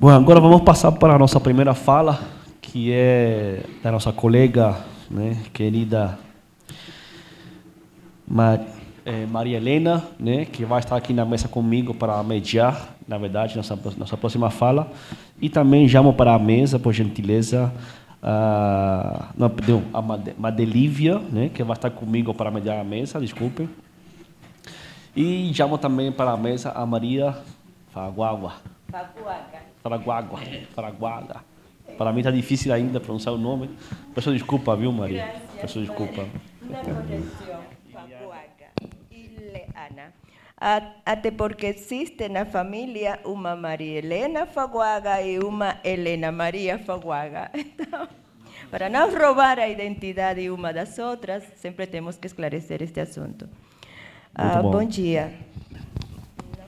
Bom, agora vamos passar para a nossa primeira fala, que é da nossa colega, né, querida Maria Helena, né, que vai estar aqui na mesa comigo para mediar, na verdade, nossa próxima fala. E também chamo para a mesa, por gentileza, a Madelívia, né, que vai estar comigo para mediar a mesa, desculpem. E chamo também para a mesa a Maria Faguaga. Fraguaga. Para mim está difícil ainda pronunciar o nome. Peço desculpa, viu, Maria? Peço desculpa. Una corrección, Faguaga y Leana. Até porque existe na família uma Maria Helena Faguaga e uma Helena Maria Faguaga. Então, para não roubar a identidade uma das outras, sempre temos que esclarecer este assunto. Bom dia. Não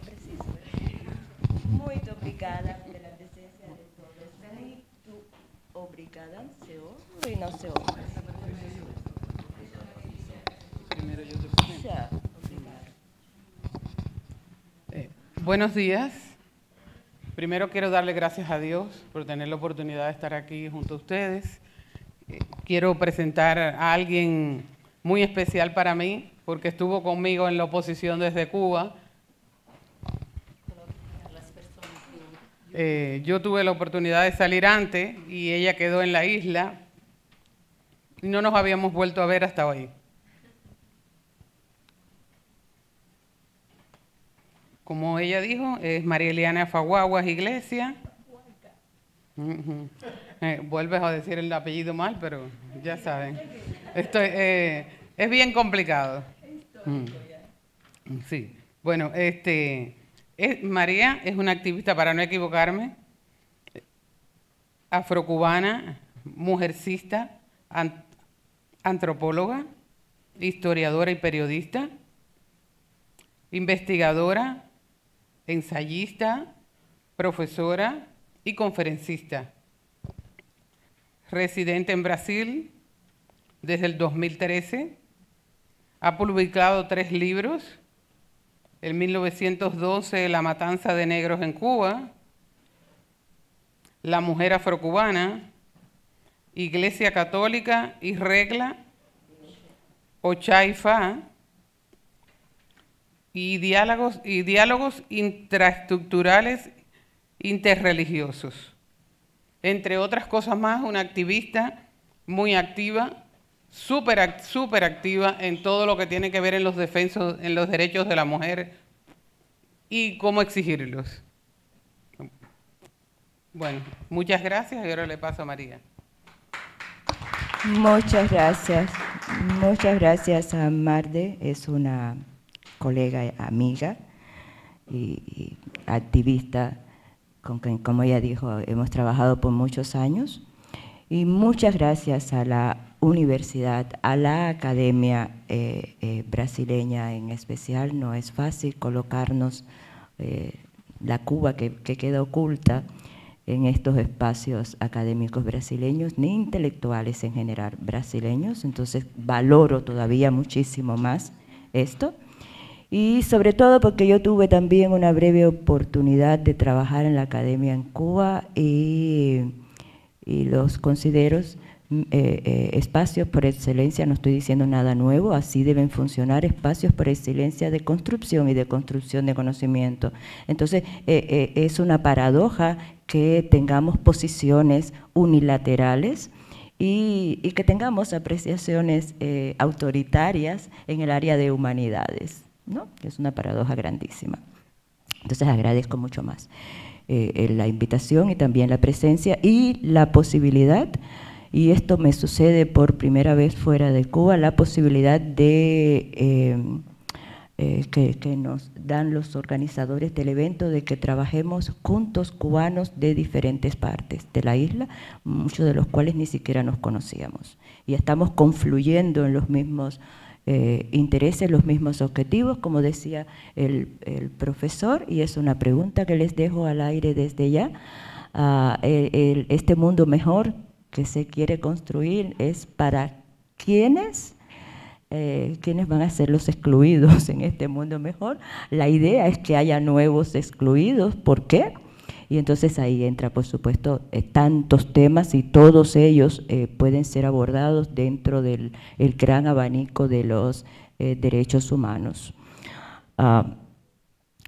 preciso. Muito obrigada pela presença de todos. Muito obrigada. Se ouve e não se ouve. Buenos días. Primero quiero darle gracias a Dios por tener la oportunidad de estar aquí junto a ustedes. Quiero presentar a alguien muy especial para mí, porque estuvo conmigo en la oposición desde Cuba. Yo tuve la oportunidad de salir antes y ella quedó en la isla y no nos habíamos vuelto a ver hasta hoy. Como ella dijo, es María Eliana Faguaguas Iglesia. Vuelves a decir el apellido mal, pero ya saben. Esto es bien complicado. Sí. Bueno, María es una activista, para no equivocarme, afrocubana, mujercista, antropóloga, historiadora y periodista, investigadora, ensayista, profesora y conferencista. Residente en Brasil desde el 2013. Ha publicado 3 libros. En 1912, La matanza de negros en Cuba, La mujer afrocubana, Iglesia Católica y Regla, Ochaifa, y diálogos intraestructurales interreligiosos. Entre otras cosas más, una activista muy activa, súper activa en todo lo que tiene que ver en los derechos de la mujer y cómo exigirlos. Bueno, muchas gracias y ahora le paso a María. Muchas gracias a Marde, es una colega, amiga y activista con quien, como ella dijo, hemos trabajado por muchos años. Y muchas gracias a la universidad, a la academia brasileña en especial. No es fácil colocarnos la Cuba que queda oculta en estos espacios académicos brasileños, ni intelectuales en general brasileños. Entonces valoro todavía muchísimo más esto. Y sobre todo porque yo tuve también una breve oportunidad de trabajar en la academia en Cuba y los considero espacios por excelencia, no estoy diciendo nada nuevo, así deben funcionar espacios por excelencia de construcción y de construcción de conocimiento. Entonces, es una paradoja que tengamos posiciones unilaterales y que tengamos apreciaciones autoritarias en el área de humanidades, ¿no? Es una paradoja grandísima. Entonces, agradezco mucho más la invitación y también la presencia y la posibilidad, y esto me sucede por primera vez fuera de Cuba, la posibilidad de que nos dan los organizadores del evento de que trabajemos juntos cubanos de diferentes partes de la isla, muchos de los cuales ni siquiera nos conocíamos. Y estamos confluyendo en los mismos intereses, los mismos objetivos, como decía el profesor, y es una pregunta que les dejo al aire desde ya. Este mundo mejor que se quiere construir es para ¿quiénes van a ser los excluidos en este mundo mejor? La idea es que haya nuevos excluidos. ¿Por qué? Y entonces ahí entra, por supuesto, tantos temas y todos ellos pueden ser abordados dentro del el gran abanico de los derechos humanos.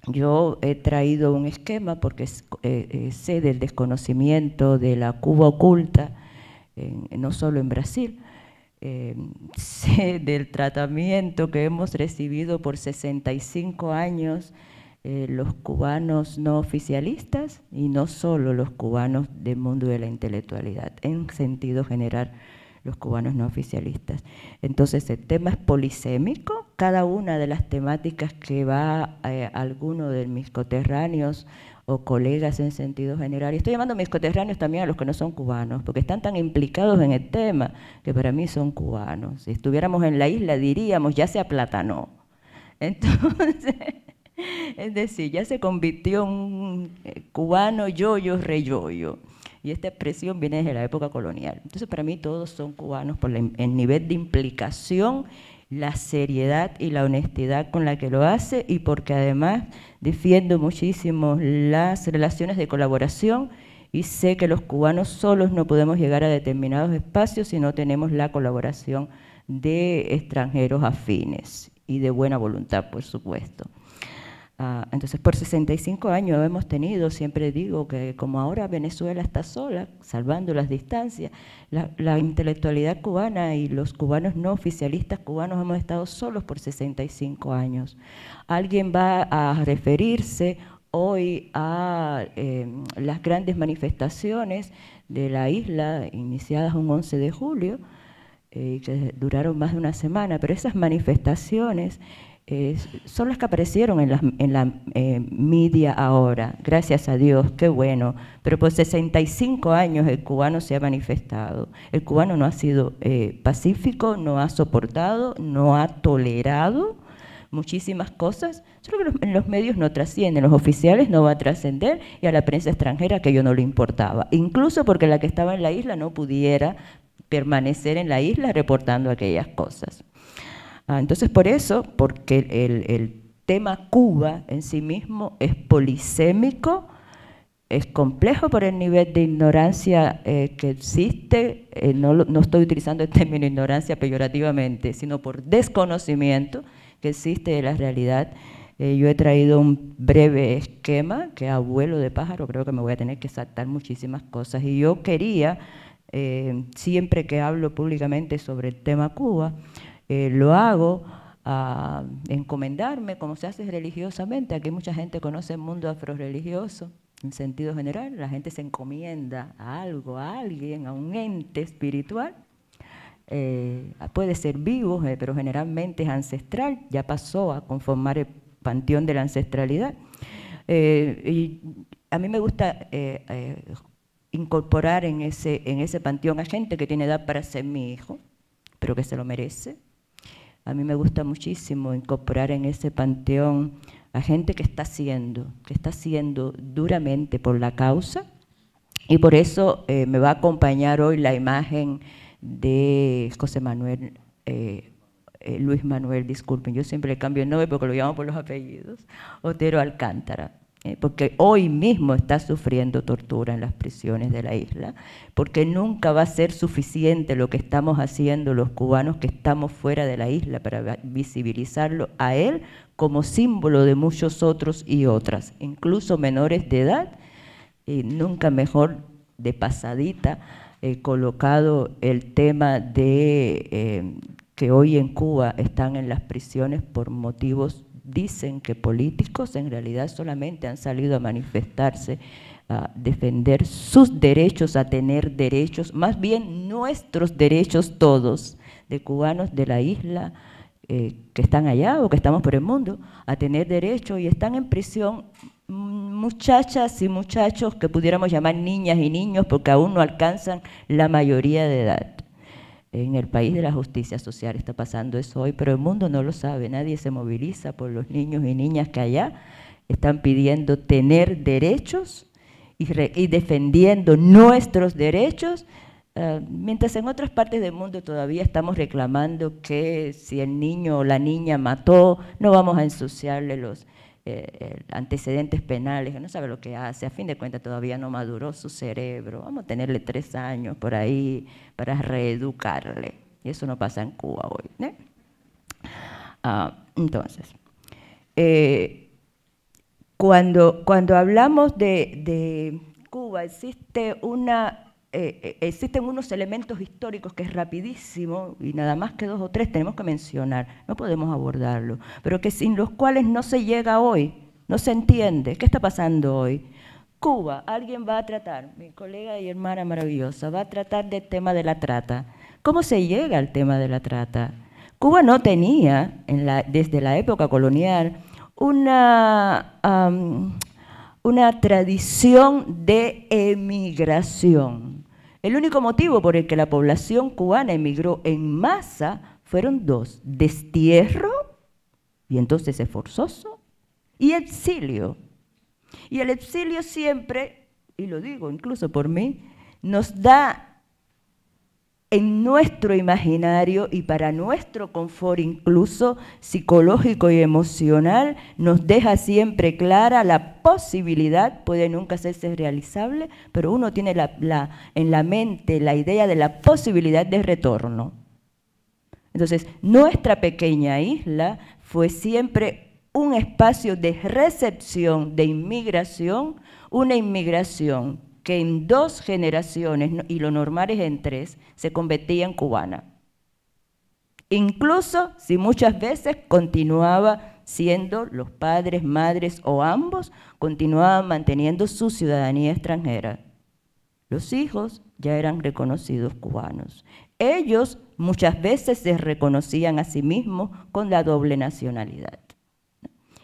Yo he traído un esquema porque sé del desconocimiento de la Cuba oculta, no solo en Brasil, sé del tratamiento que hemos recibido por 65 años los cubanos no oficialistas y no solo los cubanos del mundo de la intelectualidad, en sentido general los cubanos no oficialistas. Entonces el tema es polisémico, cada una de las temáticas que va a alguno de mis coterráneos o colegas en sentido general, y estoy llamando a mis coterráneos también a los que no son cubanos, porque están tan implicados en el tema que para mí son cubanos. Si estuviéramos en la isla diríamos, ya se aplatanó. Entonces, es decir, ya se convirtió en un cubano yoyo, reyoyo. Y esta expresión viene desde la época colonial. Entonces, para mí todos son cubanos por el nivel de implicación, la seriedad y la honestidad con la que lo hace, y porque además defiendo muchísimo las relaciones de colaboración y sé que los cubanos solos no podemos llegar a determinados espacios si no tenemos la colaboración de extranjeros afines y de buena voluntad, por supuesto. Entonces, por 65 años hemos tenido, siempre digo que como ahora Venezuela está sola, salvando las distancias, la intelectualidad cubana y los cubanos no oficialistas cubanos hemos estado solos por 65 años. Alguien va a referirse hoy a las grandes manifestaciones de la isla, iniciadas un 11 de julio, que duraron más de una semana, pero esas manifestaciones son las que aparecieron en la media ahora, gracias a Dios, qué bueno, pero por 65 años el cubano se ha manifestado. El cubano no ha sido pacífico, no ha soportado, no ha tolerado muchísimas cosas, solo que en los medios no trascienden, los oficiales no va a trascender, y a la prensa extranjera aquello no le importaba, incluso porque la que estaba en la isla no pudiera permanecer en la isla reportando aquellas cosas. Entonces, por eso, porque el tema Cuba en sí mismo es polisémico, es complejo por el nivel de ignorancia que existe, no estoy utilizando el término ignorancia peyorativamente, sino por desconocimiento que existe de la realidad. Yo he traído un breve esquema que a vuelo de pájaro creo que me voy a tener que saltar muchísimas cosas, y yo quería, siempre que hablo públicamente sobre el tema Cuba, lo hago encomendarme, como se hace religiosamente. Aquí mucha gente conoce el mundo afrorreligioso, en sentido general, la gente se encomienda a algo, a alguien, a un ente espiritual, puede ser vivo, pero generalmente es ancestral, ya pasó a conformar el panteón de la ancestralidad. Y a mí me gusta incorporar en ese panteón a gente que tiene edad para ser mi hijo, pero que se lo merece. A mí me gusta muchísimo incorporar en ese panteón a gente que está haciendo duramente por la causa, y por eso me va a acompañar hoy la imagen de José Manuel, Luis Manuel, disculpen, yo siempre le cambio el nombre porque lo llamo por los apellidos, Otero Alcántara. Porque hoy mismo está sufriendo tortura en las prisiones de la isla, porque nunca va a ser suficiente lo que estamos haciendo los cubanos que estamos fuera de la isla para visibilizarlo a él como símbolo de muchos otros y otras, incluso menores de edad, y nunca mejor de pasadita colocado el tema de que hoy en Cuba están en las prisiones por motivos, dicen que políticos, en realidad solamente han salido a manifestarse, a defender sus derechos, a tener derechos, más bien nuestros derechos todos, de cubanos de la isla que están allá o que estamos por el mundo, a tener derechos, y están en prisión muchachas y muchachos que pudiéramos llamar niñas y niños porque aún no alcanzan la mayoría de edad. En el país de la justicia social está pasando eso hoy, pero el mundo no lo sabe, nadie se moviliza por los niños y niñas que allá están pidiendo tener derechos y defendiendo nuestros derechos, mientras en otras partes del mundo todavía estamos reclamando que si el niño o la niña mató, no vamos a ensuciarle antecedentes penales, que no sabe lo que hace, a fin de cuentas todavía no maduró su cerebro, vamos a tenerle 3 años por ahí para reeducarle. Y eso no pasa en Cuba hoy, ¿no? Entonces, cuando hablamos de Cuba, existen unos elementos históricos que es rapidísimo, y nada más que 2 o 3 tenemos que mencionar, no podemos abordarlo, pero que sin los cuales no se llega hoy, no se entiende. ¿Qué está pasando hoy? Cuba, alguien va a tratar, mi colega y hermana maravillosa, va a tratar del tema de la trata. ¿Cómo se llega al tema de la trata? Cuba no tenía, desde la época colonial, una tradición de emigración. El único motivo por el que la población cubana emigró en masa fueron 2, destierro, y entonces es forzoso, y exilio. Y el exilio siempre, y lo digo incluso por mí, nos da en nuestro imaginario y para nuestro confort incluso psicológico y emocional, nos deja siempre clara la posibilidad, puede nunca hacerse realizable, pero uno tiene en la mente la idea de la posibilidad de retorno. Entonces, nuestra pequeña isla fue siempre un espacio de recepción, de inmigración, una inmigración que en 2 generaciones, y lo normal es en 3, se convertía en cubana. Incluso si muchas veces continuaba siendo los padres, madres o ambos, continuaban manteniendo su ciudadanía extranjera. Los hijos ya eran reconocidos cubanos. Ellos muchas veces se reconocían a sí mismos con la doble nacionalidad.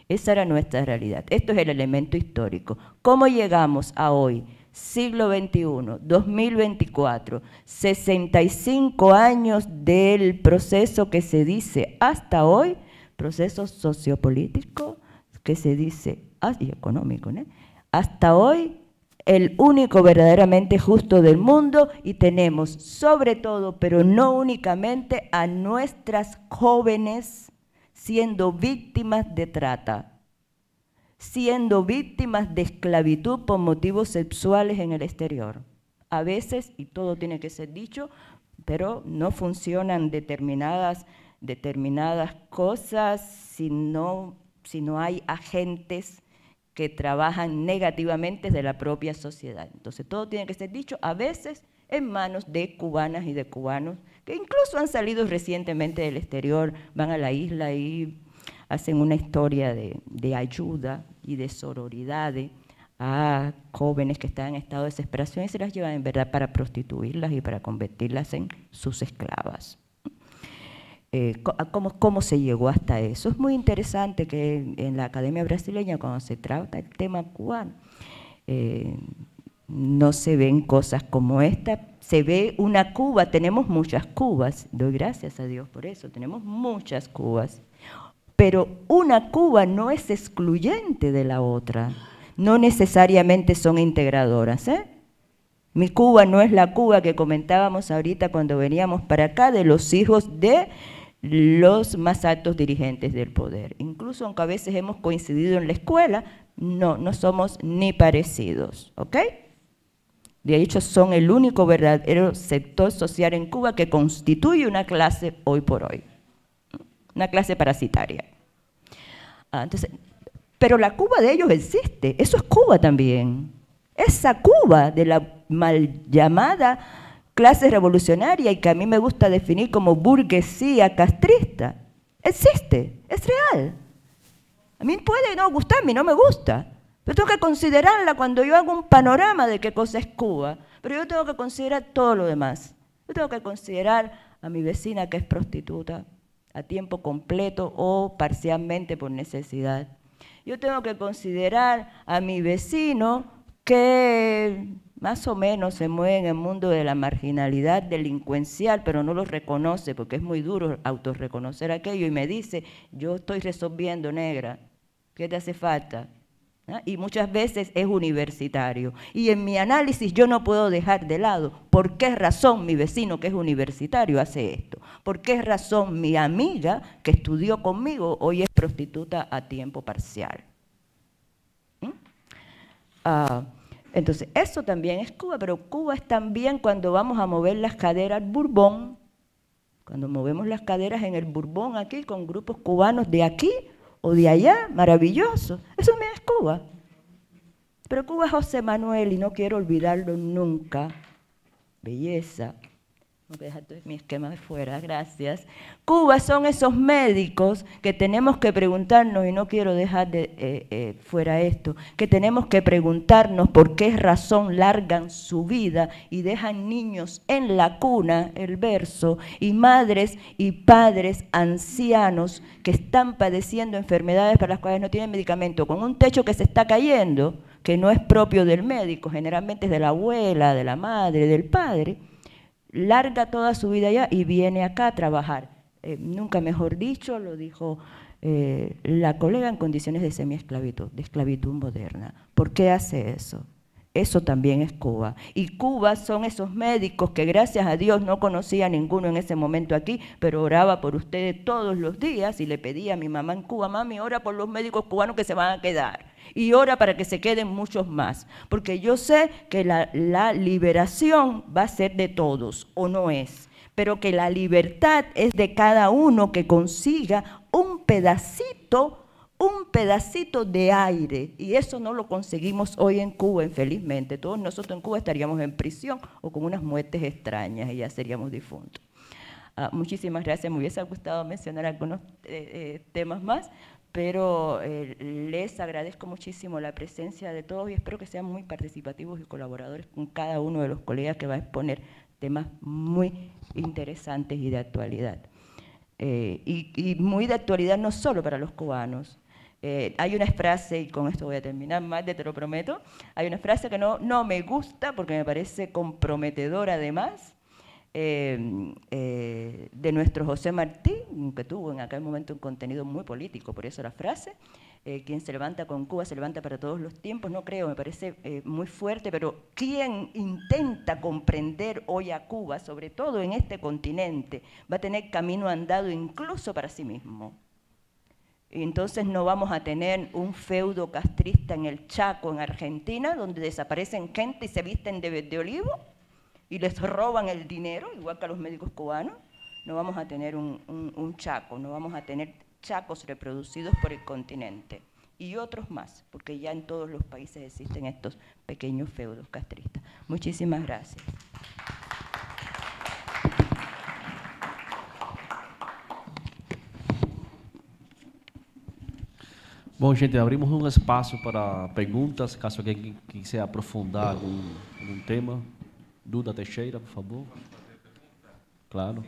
Esa era nuestra realidad. Esto es el elemento histórico. ¿Cómo llegamos a hoy? Siglo XXI, 2024, 65 años del proceso que se dice hasta hoy, proceso sociopolítico que se dice, y económico, ¿no? Hasta hoy, el único verdaderamente justo del mundo, y tenemos sobre todo, pero no únicamente, a nuestras jóvenes siendo víctimas de trata, siendo víctimas de esclavitud por motivos sexuales en el exterior. A veces, y todo tiene que ser dicho, pero no funcionan determinadas cosas si no hay agentes que trabajan negativamente de la propia sociedad. Entonces, todo tiene que ser dicho, a veces en manos de cubanas y de cubanos, que incluso han salido recientemente del exterior, van a la isla y hacen una historia de ayuda y de sororidad a jóvenes que están en estado de desesperación y se las llevan en verdad para prostituirlas y para convertirlas en sus esclavas. ¿Cómo se llegó hasta eso? Es muy interesante que en la Academia Brasileña, cuando se trata el tema cubano, no se ven cosas como esta. Se ve una Cuba, tenemos muchas Cubas, doy gracias a Dios por eso, tenemos muchas Cubas. Pero una Cuba no es excluyente de la otra, no necesariamente son integradoras, ¿eh? Mi Cuba no es la Cuba que comentábamos ahorita cuando veníamos para acá, de los hijos de los más altos dirigentes del poder. Incluso aunque a veces hemos coincidido en la escuela, no somos ni parecidos, ¿ok? De hecho, son el único verdadero sector social en Cuba que constituye una clase hoy por hoy. Una clase parasitaria. Entonces, pero la Cuba de ellos existe, eso es Cuba también. Esa Cuba de la mal llamada clase revolucionaria y que a mí me gusta definir como burguesía castrista, existe, es real. A mí puede no gustarme, no me gusta, pero tengo que considerarla cuando yo hago un panorama de qué cosa es Cuba, pero yo tengo que considerar todo lo demás. Yo tengo que considerar a mi vecina que es prostituta, a tiempo completo o parcialmente por necesidad. Yo tengo que considerar a mi vecino que más o menos se mueve en el mundo de la marginalidad delincuencial, pero no lo reconoce porque es muy duro autorreconocer aquello y me dice, yo estoy resolviendo, negra, ¿qué te hace falta? Y muchas veces es universitario. Y en mi análisis yo no puedo dejar de lado por qué razón mi vecino que es universitario hace esto, por qué razón mi amiga que estudió conmigo hoy es prostituta a tiempo parcial. Entonces, eso también es Cuba, pero Cuba es también cuando vamos a mover las caderas Bourbon, cuando movemos las caderas en el Bourbon aquí, con grupos cubanos de aquí o de allá, maravilloso. Eso también es Cuba. Pero Cuba es José Manuel y no quiero olvidarlo nunca. Belleza. No voy a dejar mi esquema de fuera, gracias. Cuba son esos médicos que tenemos que preguntarnos, y no quiero dejar de fuera esto, que tenemos que preguntarnos por qué razón largan su vida y dejan niños en la cuna, el verso, y madres y padres ancianos que están padeciendo enfermedades para las cuales no tienen medicamento, con un techo que se está cayendo, que no es propio del médico, generalmente es de la abuela, de la madre, del padre. Larga toda su vida allá y viene acá a trabajar. Nunca mejor dicho, lo dijo la colega, en condiciones de semiesclavitud, de esclavitud moderna. ¿Por qué hace eso? Eso también es Cuba. Y Cuba son esos médicos que gracias a Dios no conocía a ninguno en ese momento aquí, pero oraba por ustedes todos los días y le pedía a mi mamá en Cuba, mami, ora por los médicos cubanos que se van a quedar. Y ora para que se queden muchos más, porque yo sé que la liberación va a ser de todos, o no es, pero que la libertad es de cada uno que consiga un pedacito de aire, y eso no lo conseguimos hoy en Cuba, infelizmente. Todos nosotros en Cuba estaríamos en prisión o con unas muertes extrañas y ya seríamos difuntos. Muchísimas gracias, me hubiese gustado mencionar algunos temas más, pero les agradezco muchísimo la presencia de todos y espero que sean muy participativos y colaboradores con cada uno de los colegas que va a exponer temas muy interesantes y de actualidad. Y muy de actualidad no solo para los cubanos. Hay una frase, y con esto voy a terminar, Magde, te lo prometo, hay una frase que no me gusta porque me parece comprometedora además, de nuestro José Martí, que tuvo en aquel momento un contenido muy político, por eso la frase, quien se levanta con Cuba se levanta para todos los tiempos, no creo, me parece muy fuerte, pero quien intenta comprender hoy a Cuba, sobre todo en este continente, va a tener camino andado incluso para sí mismo. Y entonces no vamos a tener un feudo castrista en el Chaco, en Argentina, donde desaparecen gente y se visten de verde olivo y les roban el dinero, igual que a los médicos cubanos. No vamos a tener un Chaco, no vamos a tener chacos reproducidos por el continente. Y otros más, porque ya en todos los países existen estos pequeños feudos castristas. Muchísimas gracias. Bom, gente, abrimos um espaço para perguntas, caso alguém quiser aprofundar algum tema. Duda Teixeira, por favor. Claro.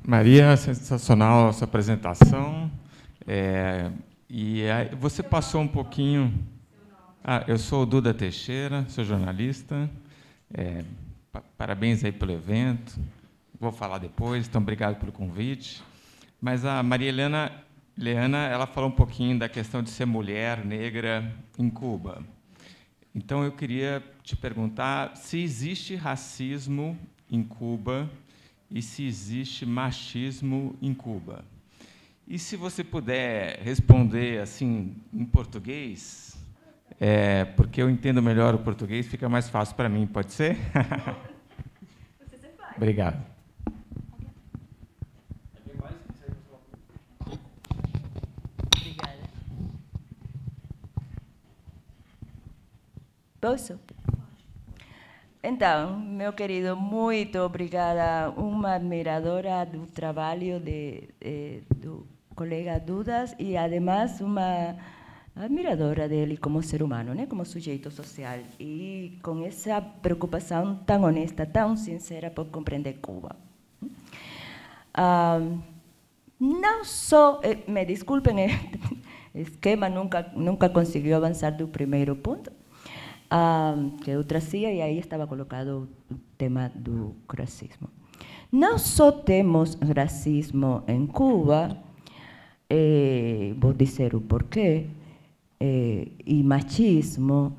Maria, sensacional a sua apresentação. Você passou um pouquinho... eu sou o Duda Teixeira, sou jornalista. Parabéns aí pelo evento. Vou falar depois, então obrigado pelo convite. Mas a Maria Leana, ela falou um pouquinho da questão de ser mulher negra em Cuba. Então eu queria te perguntar se existe racismo em Cuba e se existe machismo em Cuba. E se você puder responder assim em português, porque eu entendo melhor o português, fica mais fácil para mim, pode ser? Obrigado. Obrigada. Posso? Então, meu querido, muito obrigada. Uma admiradora do trabalho do colega Dudas e, además, uma admiradora dele como ser humano, né? Como sujeito social, e com essa preocupação tão honesta, tão sincera por compreender Cuba. Não só, me desculpem, o esquema nunca conseguiu avançar do primeiro ponto, que eu trazia, e aí estava colocado o tema do racismo. Não só temos racismo em Cuba, vou dizer o porquê, e machismo,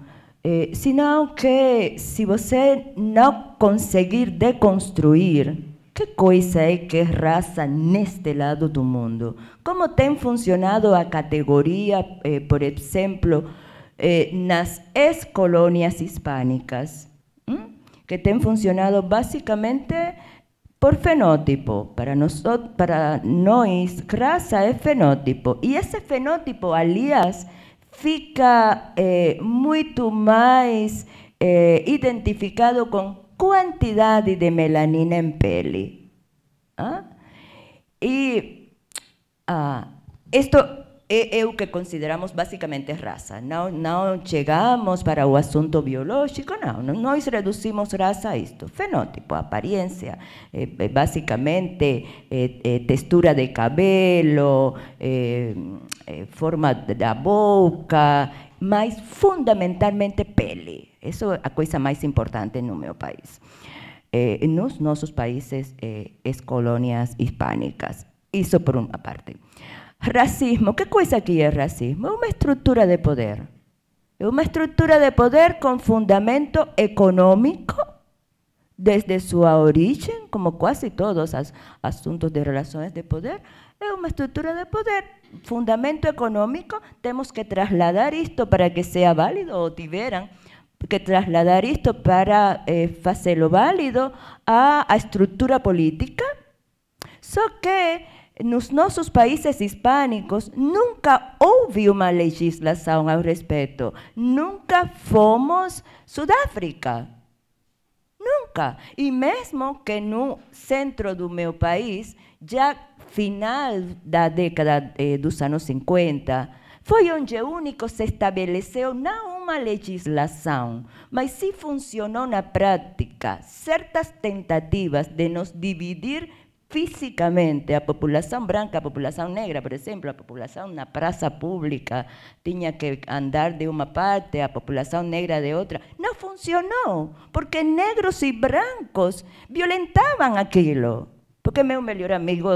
senão que se você não conseguir deconstruir que coisa é que é raça neste lado do mundo? Como tem funcionado a categoria, por exemplo, nas ex-colônias hispânicas, que tem funcionado basicamente por fenótipo. Para nós, raça é fenótipo. E esse fenótipo, aliás, fica muito mais identificado com quantidade de melanina em pele. E isto é o que consideramos basicamente raça. Não chegamos para o assunto biológico, não. Nós reduzimos raça a isto. Fenótipo, aparência, basicamente textura de cabelo, forma da boca, mas fundamentalmente pele. Isso é a coisa mais importante no meu país. Nos nossos países, ex-colônias hispânicas. Isso por uma parte. Racismo, que coisa que é racismo? É uma estrutura de poder. É uma estrutura de poder com fundamento econômico, desde sua origem, como quase todos os assuntos de relações de poder, é uma estrutura de poder. Fundamento econômico, temos que trasladar isto para que seja válido, ou tiveram que trasladar isto para fazê-lo válido à estrutura política. Só que nos nossos países hispânicos nunca houve uma legislação ao respeito. Nunca fomos Sudáfrica. Nunca. E mesmo que no centro do meu país, já final da década dos anos 50, foi onde único se estabeleceu não uma legislação, mas sim funcionou na prática certas tentativas de nos dividir fisicamente, a população branca, a população negra, por exemplo, a população na praça pública tinha que andar de uma parte, a população negra de outra. Não funcionou, porque negros e brancos violentavam aquilo. Porque meu melhor amigo,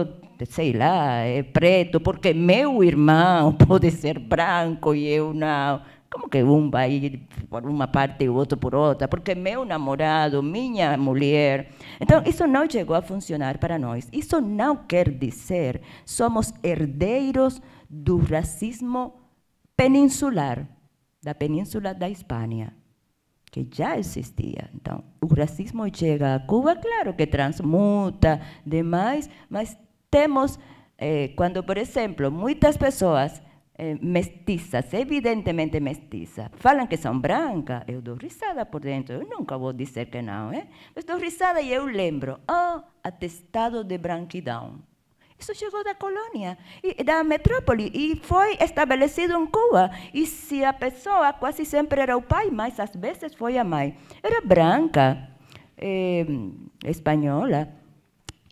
sei lá, é preto, porque meu irmão pode ser branco e eu não. Como que um vai por uma parte e o outro por outra? Porque meu namorado, minha mulher. Então, isso não chegou a funcionar para nós. Isso não quer dizer somos herdeiros do racismo peninsular, da Península da Espanha, que já existia. Então, o racismo chega a Cuba, claro que transmuta demais, mas temos, quando, por exemplo, muitas pessoas mestiças, evidentemente mestiças, falam que são brancas, eu dou risada por dentro, eu nunca vou dizer que não, mas dou risada e eu lembro, atestado de branquidão. Isso chegou da colônia, da metrópole, e foi estabelecido em Cuba. E se a pessoa, quase sempre era o pai, mas às vezes foi a mãe, era branca, espanhola,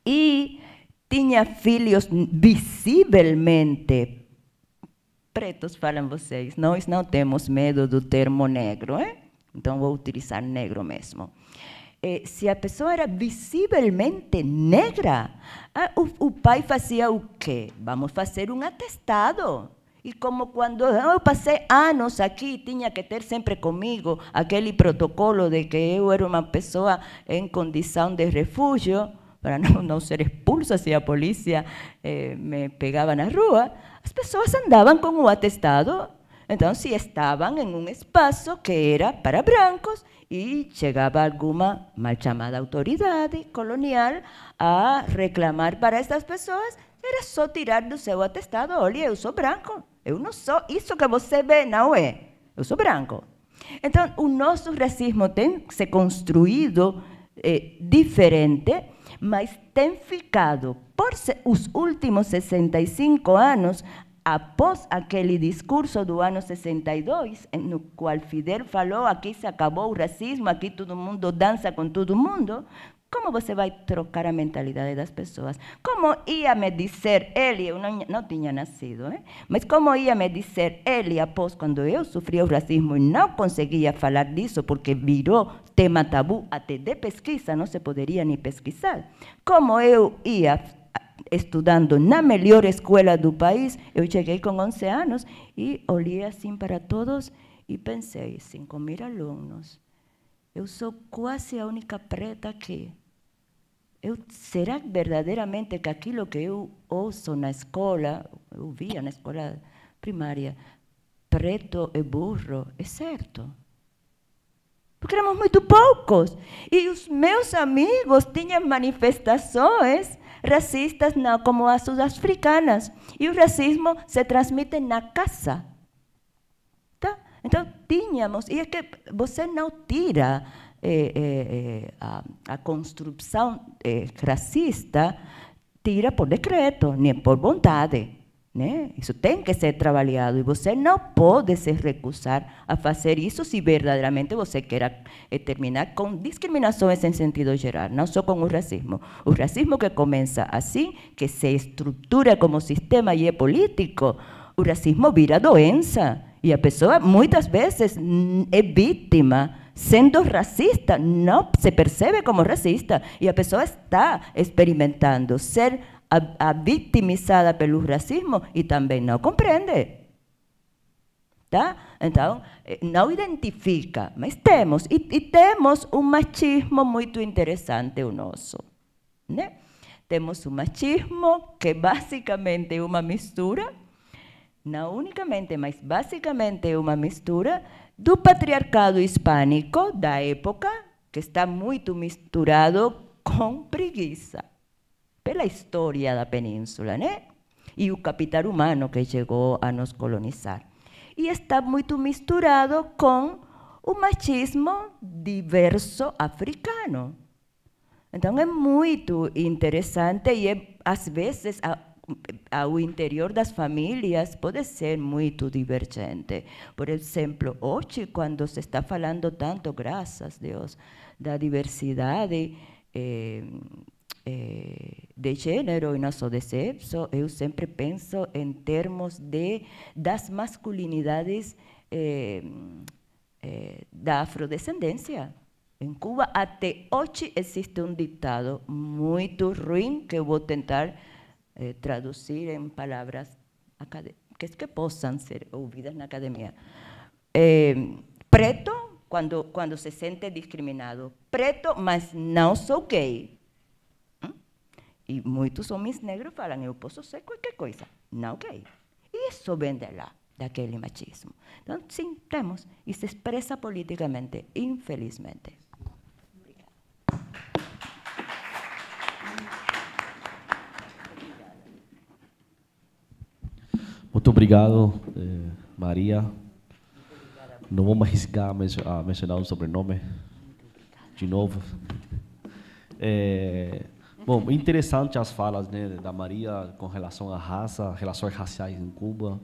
e tinha filhos visivelmente pretos, falam vocês. Nós não temos medo do termo negro, então vou utilizar negro mesmo. Se a pessoa era visivelmente negra, o pai fazia o quê? Vamos fazer um atestado. E como quando eu passei anos aqui, tinha que ter sempre comigo aquele protocolo de que eu era uma pessoa em condição de refúgio, para não ser expulsa se a polícia me pegava na rua, as pessoas andavam com o atestado. Então, se estavam em um espaço que era para brancos e chegava alguma mal chamada autoridade colonial a reclamar para essas pessoas, era só tirar do seu atestado: olha, eu sou branco, eu não sou isso que você vê, não é, eu sou branco. Então, o nosso racismo tem se construído diferente, mas tem ficado, por os últimos 65 anos, após aquele discurso do ano 62, no qual Fidel falou: aqui se acabou o racismo, aqui todo mundo dança com todo mundo. Como você vai trocar a mentalidade das pessoas? Como ia me dizer ele, eu não tinha nascido, mas como ia me dizer ele, após quando eu sofri o racismo e não conseguia falar disso, porque virou tema tabu até de pesquisa, não se poderia nem pesquisar. Como eu ia estudando na melhor escola do país, eu cheguei com 11 anos e olhei assim para todos e pensei: 5.000 alunos, eu sou quase a única preta aqui. será verdadeiramente que aquilo que eu ouço na escola, eu via na escola primária, preto e burro, é certo? Porque éramos muito poucos. E os meus amigos tinham manifestações racistas como as sudafricanas. E o racismo se transmite na casa. Tá? Então, tínhamos. E é que você não tira a construção racista, tira por decreto, nem por vontade. Né? Isso tem que ser trabalhado e você não pode se recusar a fazer isso se verdadeiramente você quer terminar com discriminações em sentido geral, não só com o racismo. O racismo que começa assim, que se estrutura como sistema e é político, o racismo vira doença e a pessoa muitas vezes é vítima. Sendo racista, não se percebe como racista e a pessoa está experimentando ser a vitimizada pelo racismo e também não compreende. Tá? Então, não identifica, mas temos. E temos um machismo muito interessante o nosso. Né? Temos um machismo que basicamente é uma mistura, não unicamente, mas basicamente é uma mistura do patriarcado hispânico da época, que está muito misturado com preguiça, pela história da península, né? E o capital humano que chegou a nos colonizar. E está muito misturado com o machismo diverso africano. Então, é muito interessante e, às vezes, ao interior das famílias pode ser muito divergente. Por exemplo, hoje, quando se está falando tanto, graças a Deus, da diversidade de gênero e não só de sexo, eu sempre penso em termos das masculinidades da afrodescendência. Em Cuba, até hoje, existe um ditado muito ruim que eu vou tentar traduzir em palavras que possam ser ouvidas na academia. Preto, quando se sente discriminado. Preto, mas não sou gay. E muitos homens negros falam, eu posso ser qualquer coisa, não gay. E isso vem de lá, daquele machismo. Então, sim, temos. E se expressa politicamente, infelizmente. Muito obrigado, Maria. Não vamos arriscar a mencionar o sobrenome de novo. Bom, interessante as falas, né, da Maria com relação à raça, relações raciais em Cuba.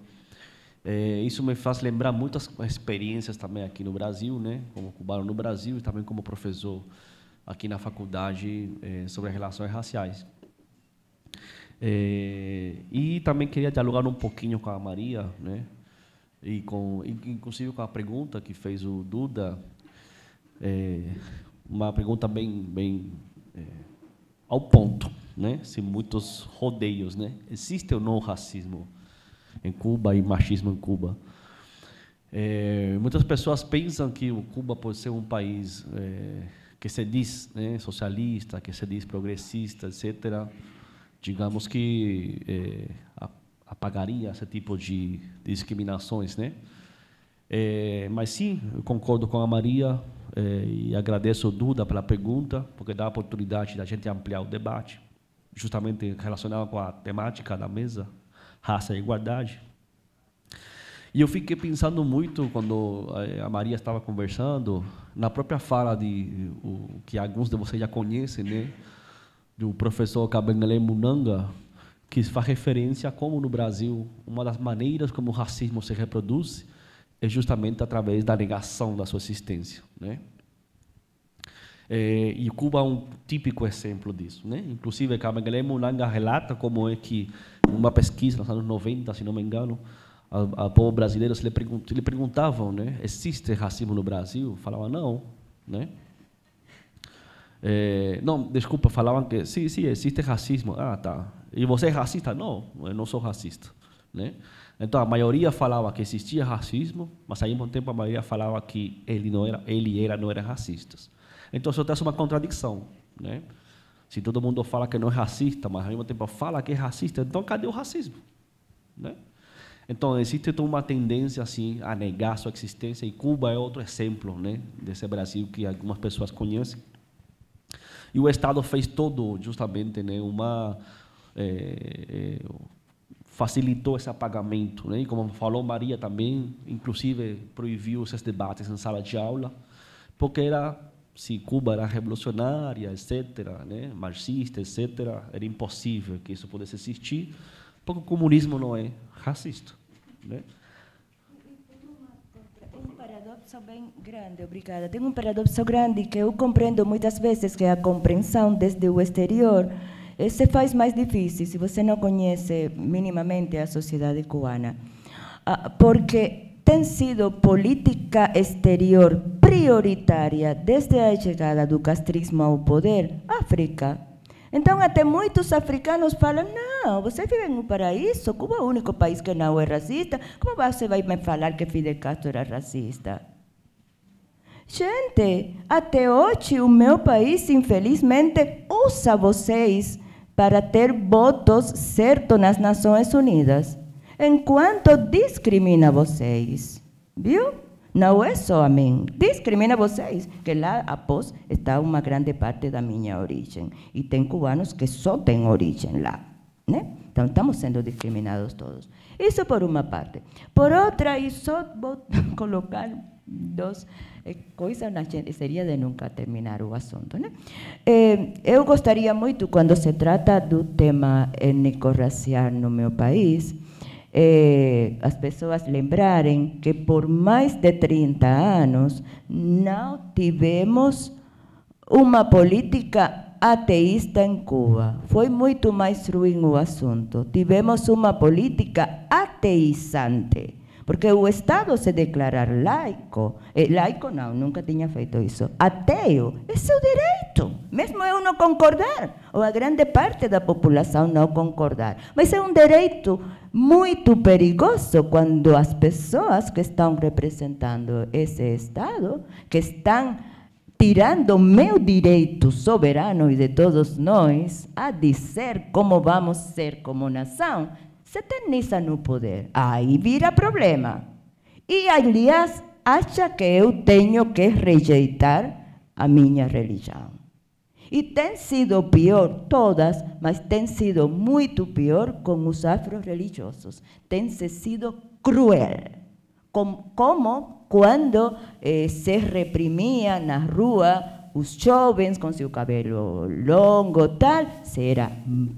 Isso me faz lembrar muitas experiências também aqui no Brasil, né, como cubano no Brasil e também como professor aqui na faculdade sobre as relações raciais. E também queria dialogar um pouquinho com a Maria, né, inclusive com a pergunta que fez o Duda, uma pergunta bem ao ponto, né, sem muitos rodeios, né? Existe ou não racismo em Cuba e machismo em Cuba? Muitas pessoas pensam que o Cuba, por ser um país que se diz, né, socialista, que se diz progressista, etc., digamos que apagaria esse tipo de discriminações, né? Mas sim, eu concordo com a Maria e agradeço o Duda pela pergunta, porque dá a oportunidade da gente ampliar o debate, justamente relacionado com a temática da mesa, raça e igualdade. E eu fiquei pensando muito quando a Maria estava conversando, na própria fala que alguns de vocês já conhecem, né, do professor Kabengele Munanga, que faz referência a como no Brasil uma das maneiras como o racismo se reproduz é justamente através da negação da sua existência, né? E Cuba é um típico exemplo disso, né? Inclusive, Kabengele Munanga relata como é que, numa pesquisa nos anos 90, se não me engano, ao povo brasileiro se lhe perguntavam, né, existe racismo no Brasil? Falavam não, né? Não, desculpa, falavam que sim, existe racismo. Ah, tá. E você é racista? Não, eu não sou racista, né? Então a maioria falava que existia racismo, mas ao mesmo tempo a maioria falava que ele não era racista. Então isso traz uma contradição, né? Se todo mundo fala que não é racista, mas ao mesmo tempo fala que é racista, então cadê o racismo? Né? Então, existe toda uma tendência assim, a negar sua existência, e Cuba é outro exemplo, né, desse Brasil que algumas pessoas conhecem. E o Estado fez todo, justamente, né, facilitou esse apagamento. Né? E como falou Maria também, inclusive proibiu esses debates em sala de aula, porque se Cuba era revolucionária, etc., né, marxista, etc., era impossível que isso pudesse existir, porque o comunismo não é racista. Né? Um paradoxo bem grande, obrigada. Tem um paradoxo grande que eu compreendo muitas vezes, que a compreensão desde o exterior se faz mais difícil se você não conhece minimamente a sociedade cubana. Porque tem sido política exterior prioritária desde a chegada do castrismo ao poder, África. Então, até muitos africanos falam, não, você vive em um paraíso, Cuba é o único país que não é racista, como você vai me falar que Fidel Castro era racista? Gente, até hoje o meu país, infelizmente, usa vocês para ter votos certos nas Nações Unidas, enquanto discrimina vocês, viu? Não é só a mim, discrimina vocês, que lá após está uma grande parte da minha origem, e tem cubanos que só têm origem lá, né? Então, estamos sendo discriminados todos. Isso por uma parte. Por outra, e só vou colocar duas coisas, seria de nunca terminar o assunto, né? Eu gostaria muito, quando se trata do tema étnico-racial no meu país, as pessoas lembrarem que por mais de 30 anos não tivemos uma política ateísta em Cuba. Foi muito mais ruim o assunto. Tivemos uma política ateizante, porque o Estado se declarar laico, laico não, nunca tinha feito isso, ateu, é seu direito, mesmo eu não concordar, ou a grande parte da população não concordar, mas é um direito muito perigoso quando as pessoas que estão representando esse Estado, que estão tirando meu direito soberano e de todos nós a dizer como vamos ser como nação, se eterniza no poder. Aí vira problema. E, aliás, acha que eu tenho que rejeitar a minha religião. E tem sido pior, todas, mas tem sido muito pior com os afro-religiosos. Tem sido cruel. Como quando se reprimia na rua os jovens com seu cabelo longo, tal, será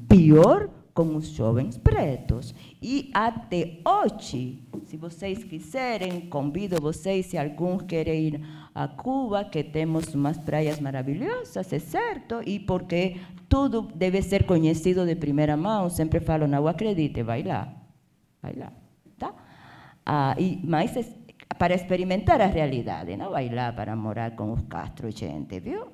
pior com os jovens pretos. E até hoje, se vocês quiserem, convido vocês, se alguns querem ir a Cuba, que temos umas praias maravilhosas, é certo, e porque tudo deve ser conhecido de primeira mão, sempre falo, não acredite, vai lá, tá? Mas para experimentar a realidade, não vai lá para morar com os Castro, gente, viu?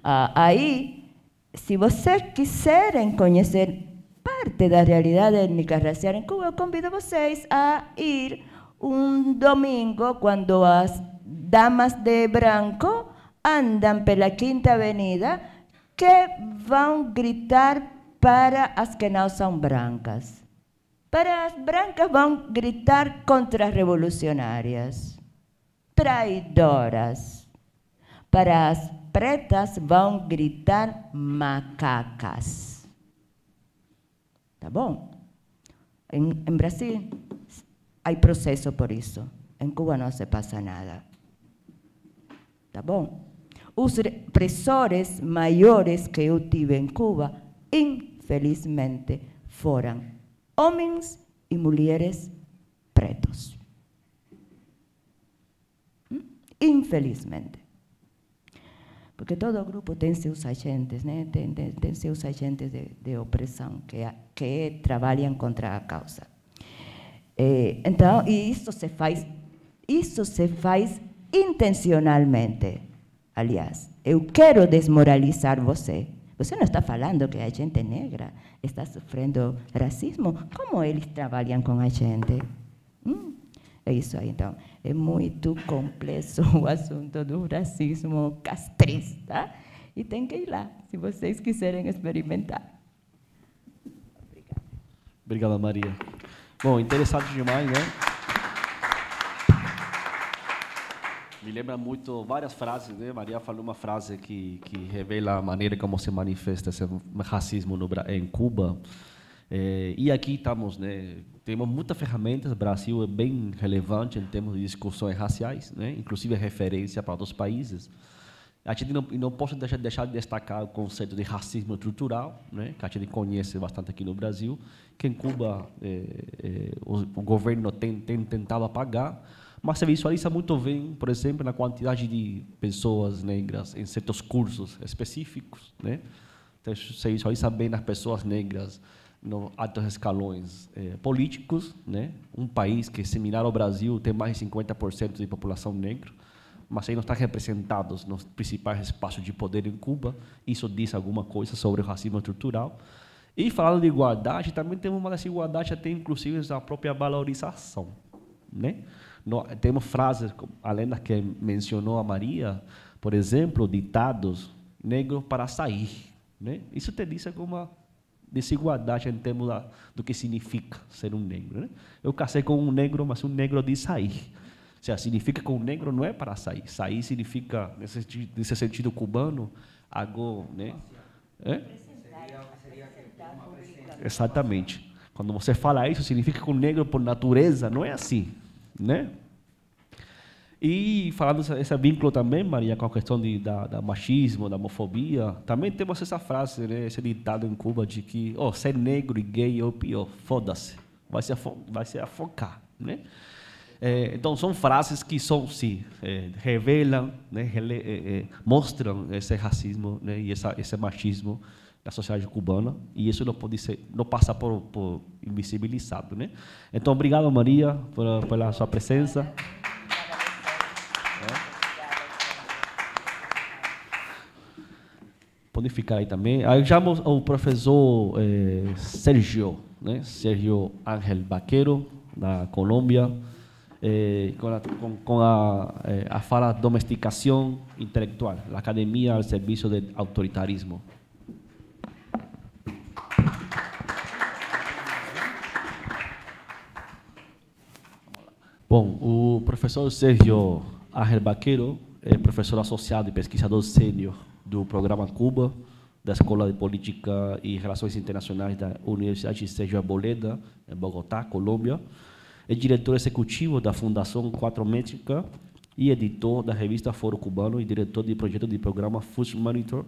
Aí, se vocês quiserem conhecer parte da realidade étnica racial em Cuba, eu convido vocês a ir um domingo, quando as damas de branco andam pela Quinta Avenida, que vão gritar para as que não são brancas. Para as brancas vão gritar contra as revolucionárias, traidoras. Para as pretas vão gritar macacas. Tá bom? Em Brasil, há processo por isso. Em Cuba não se passa nada. Tá bom? Os repressores maiores que eu tive em Cuba, infelizmente, foram homens e mulheres pretos. Infelizmente. Porque todo grupo tem seus agentes, né? Tem seus agentes de opressão que trabalham contra a causa. Então, e isso se faz intencionalmente. Aliás, eu quero desmoralizar você. Você não está falando que a gente negra está sofrendo racismo? Como eles trabalham com a gente? É isso aí, então. É muito complexo o assunto do racismo castrista. E tem que ir lá, se vocês quiserem experimentar. Obrigado, Maria. Bom, interessante demais, né? Me lembra muito várias frases, né? Maria falou uma frase que revela a maneira como se manifesta esse racismo em Cuba. E aqui estamos, né? Temos muitas ferramentas. O Brasil é bem relevante em termos de discussões raciais, né? Inclusive referência para outros países. A gente não pode deixar de destacar o conceito de racismo estrutural, né? Que a gente conhece bastante aqui no Brasil, que em Cuba o governo tem tentado apagar, mas se visualiza muito bem, por exemplo, na quantidade de pessoas negras em certos cursos específicos, né? Então, se visualiza bem nas pessoas negras nos altos escalões políticos, né? Um país que, similar ao Brasil, tem mais de 50% de população negra, mas aí não estão representados nos principais espaços de poder em Cuba. Isso diz alguma coisa sobre o racismo estrutural. E falando de igualdade, também temos uma desigualdade até inclusive da própria valorização, né? Temos frases, além das que mencionou a Maria, por exemplo, ditados negro para sair, né? Isso te diz alguma desigualdade em termos do que significa ser um negro, né? Eu casei com um negro, mas um negro de sair. Ou seja, significa que o negro não é para sair. Sair significa, nesse sentido cubano, algo, né? Exatamente. Quando você fala isso, significa que o negro, por natureza, não é assim, né? E falando esse vínculo também, Maria, com a questão da machismo, da homofobia, também temos essa frase, né, esse ditado em Cuba de que ser negro e gay é o pior, foda-se, vai se afocar, né? Então, são frases que revelam, né, mostram esse racismo, né, e esse machismo da sociedade cubana, e isso não passa por invisibilizado, né? Então, obrigado, Maria, pela sua presença. Pode ficar aí também. Aí já o professor Sergio, né? Sergio Ángel Baquero, da Colômbia, com a fala domesticação intelectual, a academia ao serviço do autoritarismo. Bom, o professor Sergio Ángel Baquero é professor associado e pesquisador sênior do Programa Cuba, da Escola de Política e Relações Internacionais da Universidade Sergio Arboleda, em Bogotá, Colômbia. É diretor executivo da Fundação Quatro Métrica e editor da revista Foro Cubano e diretor de projeto do programa Food Monitor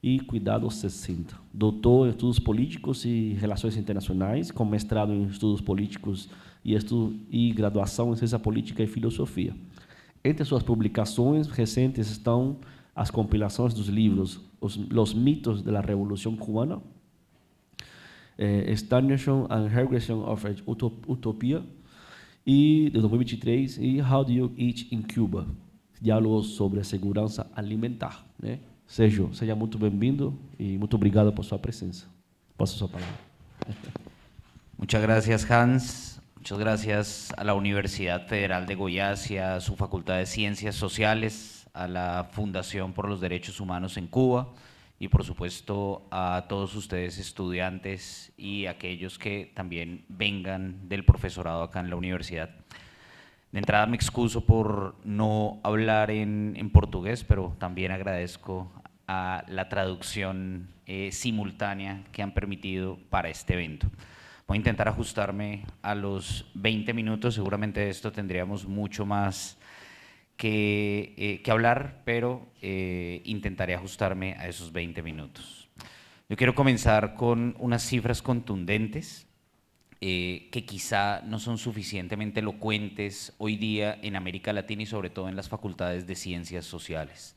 e Cuidado 60. Doutor em Estudos Políticos e Relações Internacionais, com mestrado em Estudos Políticos e graduação em Ciência Política e Filosofia. Entre suas publicações recentes estão as compilações dos livros Los Mitos de la Revolución Cubana, Stagnation and Regression of Utopia, de 2023, e How Do You Eat in Cuba? Diálogos sobre a segurança alimentar, né? Sérgio, seja muito bem-vindo e muito obrigado por sua presença. Passo a sua palavra. Muchas gracias, Hans. Muchas gracias a la Universidad Federal de Goiás y a su Facultad de Ciencias Sociales, a la Fundación por los Derechos Humanos en Cuba y, por supuesto, a todos ustedes estudiantes y aquellos que también vengan del profesorado acá en la universidad. De entrada me excuso por no hablar en portugués, pero también agradezco a la traducción simultánea que han permitido para este evento. Voy a intentar ajustarme a los 20 minutos, seguramente de esto tendríamos mucho más que hablar, pero intentaré ajustarme a esos 20 minutos. Yo quiero comenzar con unas cifras contundentes que quizá no son suficientemente elocuentes hoy día en América Latina y sobre todo en las facultades de ciencias sociales.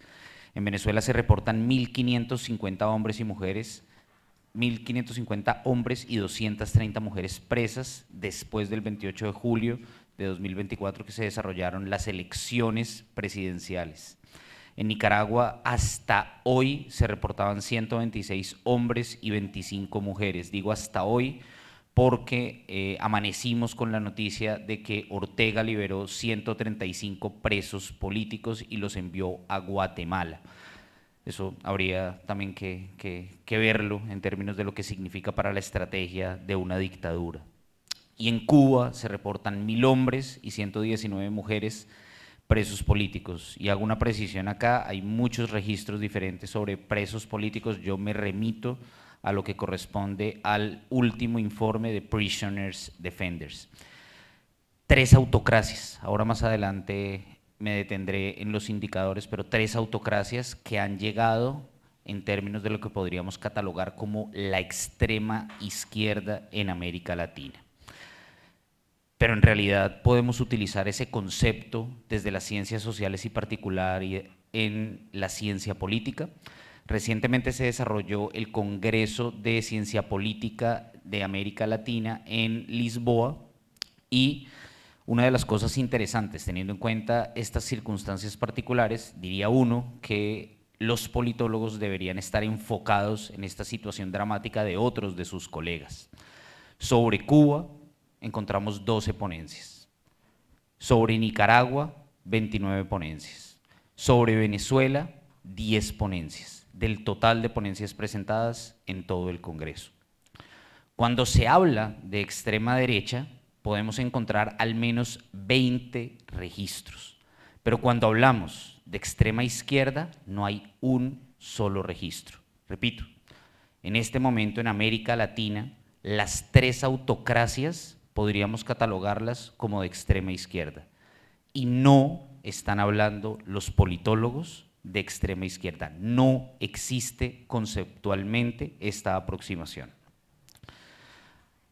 En Venezuela se reportan 1.550 hombres y mujeres, 1.550 hombres y 230 mujeres presas después del 28 de julio de 2024 que se desarrollaron las elecciones presidenciales. En Nicaragua hasta hoy se reportaban 126 hombres y 25 mujeres. Digo hasta hoy porque amanecimos con la noticia de que Ortega liberó 135 presos políticos y los envió a Guatemala. Eso habría también que verlo en términos de lo que significa para la estrategia de una dictadura. Y en Cuba se reportan 1000 hombres y 119 mujeres presos políticos. Y hago una precisión acá, hay muchos registros diferentes sobre presos políticos. Yo me remito a lo que corresponde al último informe de Prisoners Defenders. 3 autocracias, ahora más adelante me detendré en los indicadores, pero 3 autocracias que han llegado en términos de lo que podríamos catalogar como la extrema izquierda en América Latina. Pero en realidad podemos utilizar ese concepto desde las ciencias sociales y particular en la ciencia política. Recientemente se desarrolló el Congreso de Ciencia Política de América Latina en Lisboa y una de las cosas interesantes, teniendo en cuenta estas circunstancias particulares, diría uno que los politólogos deberían estar enfocados en esta situación dramática de otros de sus colegas. Sobre Cuba encontramos 12 ponencias, sobre Nicaragua 29 ponencias, sobre Venezuela 10 ponencias, del total de ponencias presentadas en todo el Congreso. Cuando se habla de extrema derecha, podemos encontrar al menos 20 registros, pero cuando hablamos de extrema izquierda no hay un solo registro. Repito, en este momento en América Latina, las 3 autocracias podríamos catalogarlas como de extrema izquierda y no están hablando los politólogos de extrema izquierda, no existe conceptualmente esta aproximación.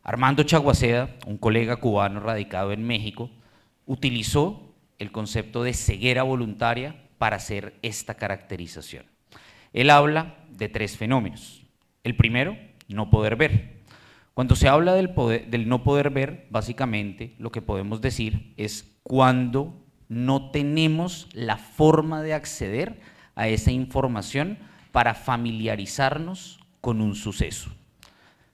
Armando Chaguaceda, un colega cubano radicado en México, utilizó el concepto de ceguera voluntaria para hacer esta caracterización. Él habla de 3 fenómenos. El primero, no poder ver. Cuando se habla del no poder ver, básicamente lo que podemos decir es cuando no tenemos la forma de acceder a esa información para familiarizarnos con un suceso.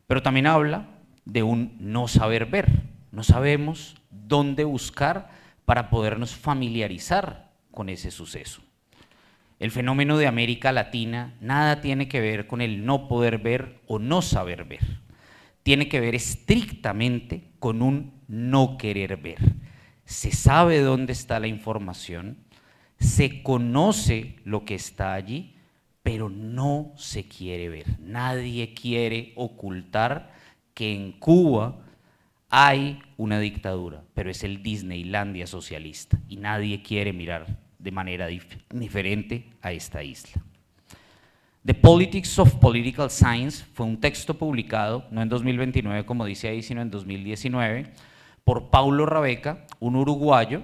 Pero también habla de un no saber ver, no sabemos dónde buscar para podernos familiarizar con ese suceso. El fenómeno de América Latina nada tiene que ver con el no poder ver o no saber ver, tiene que ver estrictamente con un no querer ver. Se sabe dónde está la información, se conoce lo que está allí, pero no se quiere ver. Nadie quiere ocultar que en Cuba hay una dictadura, pero es el Disneylandia socialista y nadie quiere mirar de manera diferente a esta isla. The Politics of Political Science fue un texto publicado, no en 2029 como dice ahí, sino en 2019, por Paulo Rabeca, un uruguayo,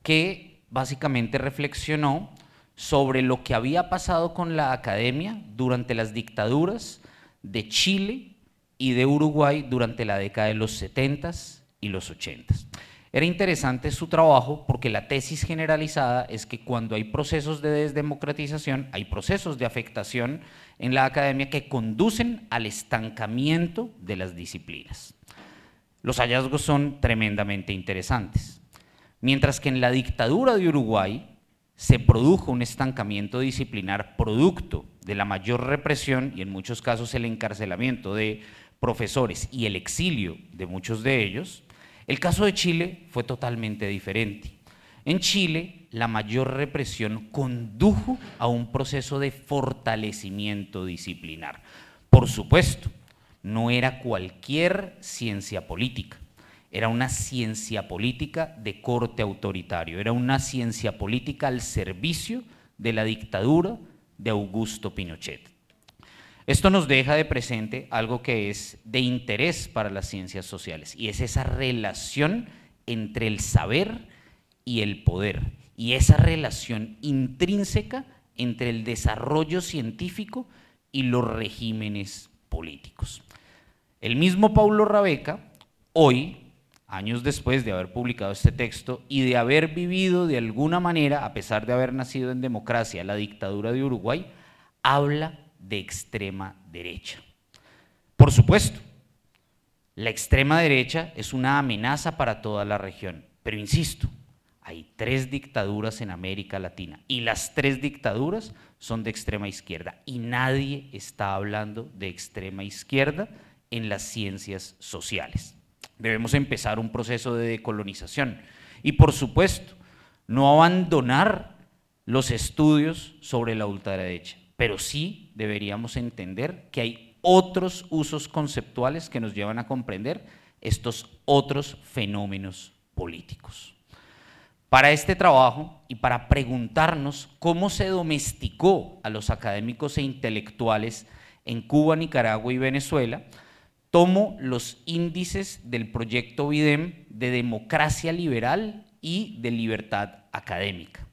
que básicamente reflexionó sobre lo que había pasado con la academia durante las dictaduras de Chile y de Uruguay durante la década de los 70s y los 80s. Era interesante su trabajo porque la tesis generalizada es que cuando hay procesos de desdemocratización, hay procesos de afectación en la academia que conducen al estancamiento de las disciplinas. Los hallazgos son tremendamente interesantes. Mientras que en la dictadura de Uruguay se produjo un estancamiento disciplinar producto de la mayor represión y en muchos casos el encarcelamiento de profesores y el exilio de muchos de ellos, el caso de Chile fue totalmente diferente. En Chile, la mayor represión condujo a un proceso de fortalecimiento disciplinar. Por supuesto, no era cualquier ciencia política, era una ciencia política de corte autoritario, era una ciencia política al servicio de la dictadura de Augusto Pinochet. Esto nos deja de presente algo que es de interés para las ciencias sociales y es esa relación entre el saber y el poder y esa relación intrínseca entre el desarrollo científico y los regímenes políticos. El mismo Paulo Rabeca, hoy, años después de haber publicado este texto y de haber vivido de alguna manera, a pesar de haber nacido en democracia, la dictadura de Uruguay, habla de extrema derecha. Por supuesto, la extrema derecha es una amenaza para toda la región, pero insisto, Hay 3 dictaduras en América Latina y las 3 dictaduras son de extrema izquierda y nadie está hablando de extrema izquierda en las ciencias sociales. Debemos empezar un proceso de decolonización y, por supuesto, no abandonar los estudios sobre la ultraderecha, pero sí deberíamos entender que hay otros usos conceptuales que nos llevan a comprender estos otros fenómenos políticos. Para este trabajo y para preguntarnos cómo se domesticó a los académicos e intelectuales en Cuba, Nicaragua y Venezuela, tomo los índices del proyecto BIDEM de democracia liberal y de libertad académica.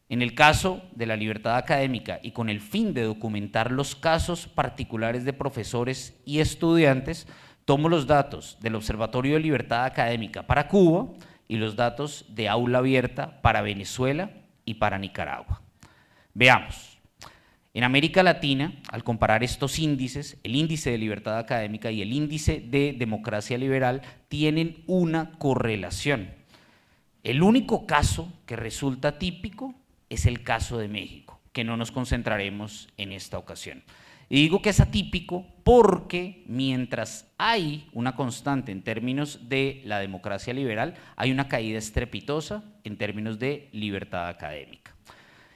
En el caso de la libertad académica y con el fin de documentar los casos particulares de profesores y estudiantes, tomo los datos del Observatorio de Libertad Académica para Cuba y los datos de Aula Abierta para Venezuela y para Nicaragua. Veamos. En América Latina, al comparar estos índices, el índice de libertad académica y el índice de democracia liberal tienen una correlación. El único caso que resulta típico es el caso de México, que no nos concentraremos en esta ocasión. Y digo que es atípico porque mientras hay una constante en términos de la democracia liberal, hay una caída estrepitosa en términos de libertad académica.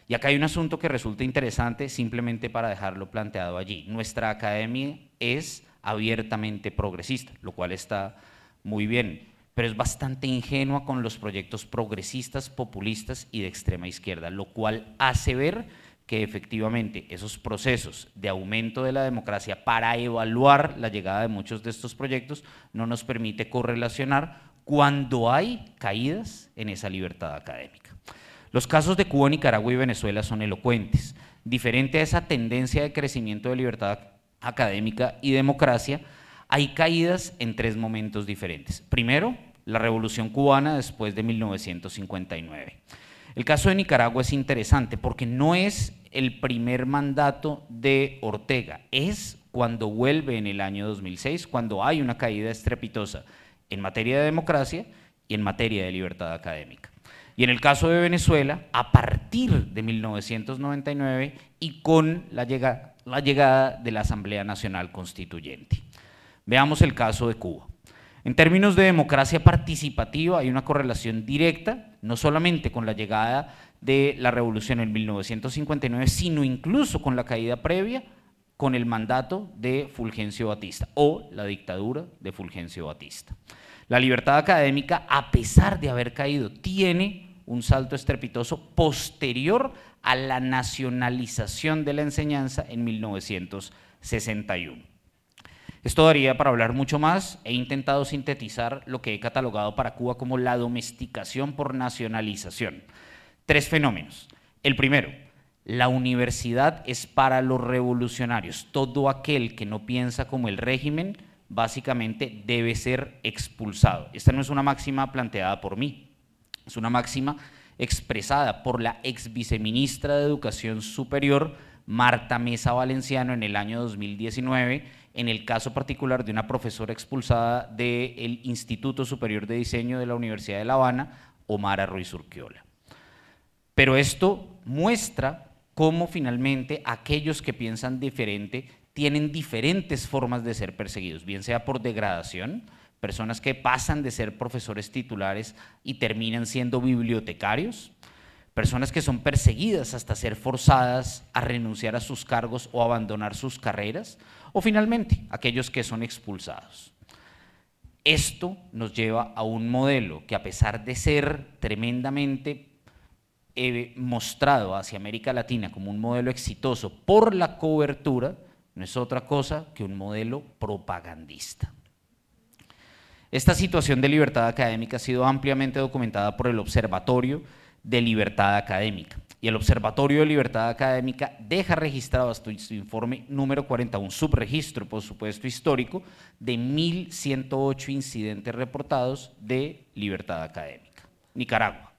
Y acá hay un asunto que resulta interesante simplemente para dejarlo planteado allí. Nuestra academia es abiertamente progresista, lo cual está muy bien, pero es bastante ingenua con los proyectos progresistas, populistas y de extrema izquierda, lo cual hace ver que efectivamente esos procesos de aumento de la democracia para evaluar la llegada de muchos de estos proyectos no nos permite correlacionar cuando hay caídas en esa libertad académica. Los casos de Cuba, Nicaragua y Venezuela son elocuentes. Diferente a esa tendencia de crecimiento de libertad académica y democracia, hay caídas en 3 momentos diferentes. Primero, la Revolución Cubana después de 1959. El caso de Nicaragua es interesante porque no es el primer mandato de Ortega, es cuando vuelve en el año 2006, cuando hay una caída estrepitosa en materia de democracia y en materia de libertad académica. Y en el caso de Venezuela, a partir de 1999 y con la llegada de la Asamblea Nacional Constituyente. Veamos el caso de Cuba. En términos de democracia participativa hay una correlación directa, no solamente con la llegada de la revolución en 1959, sino incluso con la caída previa, con el mandato de Fulgencio Batista o la dictadura de Fulgencio Batista. La libertad académica, a pesar de haber caído, tiene un salto estrepitoso posterior a la nacionalización de la enseñanza en 1961. Esto daría para hablar mucho más. He intentado sintetizar lo que he catalogado para Cuba como la domesticación por nacionalización. 3 fenómenos. El primero, la universidad es para los revolucionarios. Todo aquel que no piensa como el régimen básicamente debe ser expulsado. Esta no es una máxima planteada por mí, es una máxima expresada por la ex viceministra de Educación Superior, Marta Mesa Valenciano, en el año 2019, en el caso particular de una profesora expulsada del Instituto Superior de Diseño de la Universidad de La Habana, Omara Ruiz Urquiola. Pero esto muestra cómo finalmente aquellos que piensan diferente tienen diferentes formas de ser perseguidos, bien sea por degradación, personas que pasan de ser profesores titulares y terminan siendo bibliotecarios, personas que son perseguidas hasta ser forzadas a renunciar a sus cargos o abandonar sus carreras, o finalmente aquellos que son expulsados. Esto nos lleva a un modelo que, a pesar de ser tremendamente mostrado hacia América Latina como un modelo exitoso por la cobertura, no es otra cosa que un modelo propagandista. Esta situación de libertad académica ha sido ampliamente documentada por el Observatorio de Libertad Académica. Y el Observatorio de Libertad Académica deja registrado hasta su informe número 40, un subregistro, por supuesto, histórico, de 1.108 incidentes reportados de libertad académica. Nicaragua.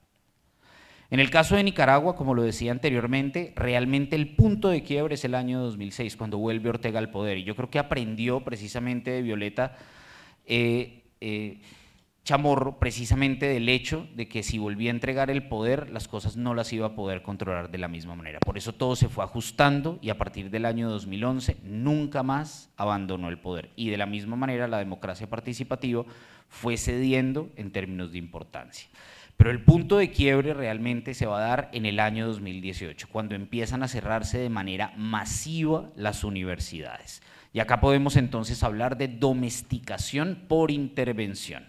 En el caso de Nicaragua, como lo decía anteriormente, realmente el punto de quiebre es el año 2006, cuando vuelve Ortega al poder. Y yo creo que aprendió precisamente de Violeta Chamorro precisamente del hecho de que si volvía a entregar el poder, las cosas no las iba a poder controlar de la misma manera. Por eso todo se fue ajustando y a partir del año 2011 nunca más abandonó el poder. Y de la misma manera la democracia participativa fue cediendo en términos de importancia. Pero el punto de quiebre realmente se va a dar en el año 2018, cuando empiezan a cerrarse de manera masiva las universidades. Y acá podemos entonces hablar de domesticación por intervención.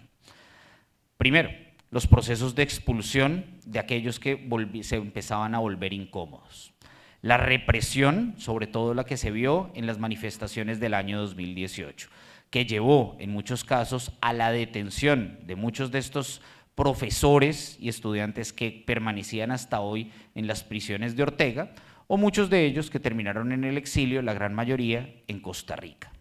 Primero, los procesos de expulsión de aquellos que se empezaban a volver incómodos. La represión, sobre todo la que se vio en las manifestaciones del año 2018, que llevó en muchos casos a la detención de muchos de estos profesores y estudiantes que permanecían hasta hoy en las prisiones de Ortega, o muchos de ellos que terminaron en el exilio, la gran mayoría en Costa Rica.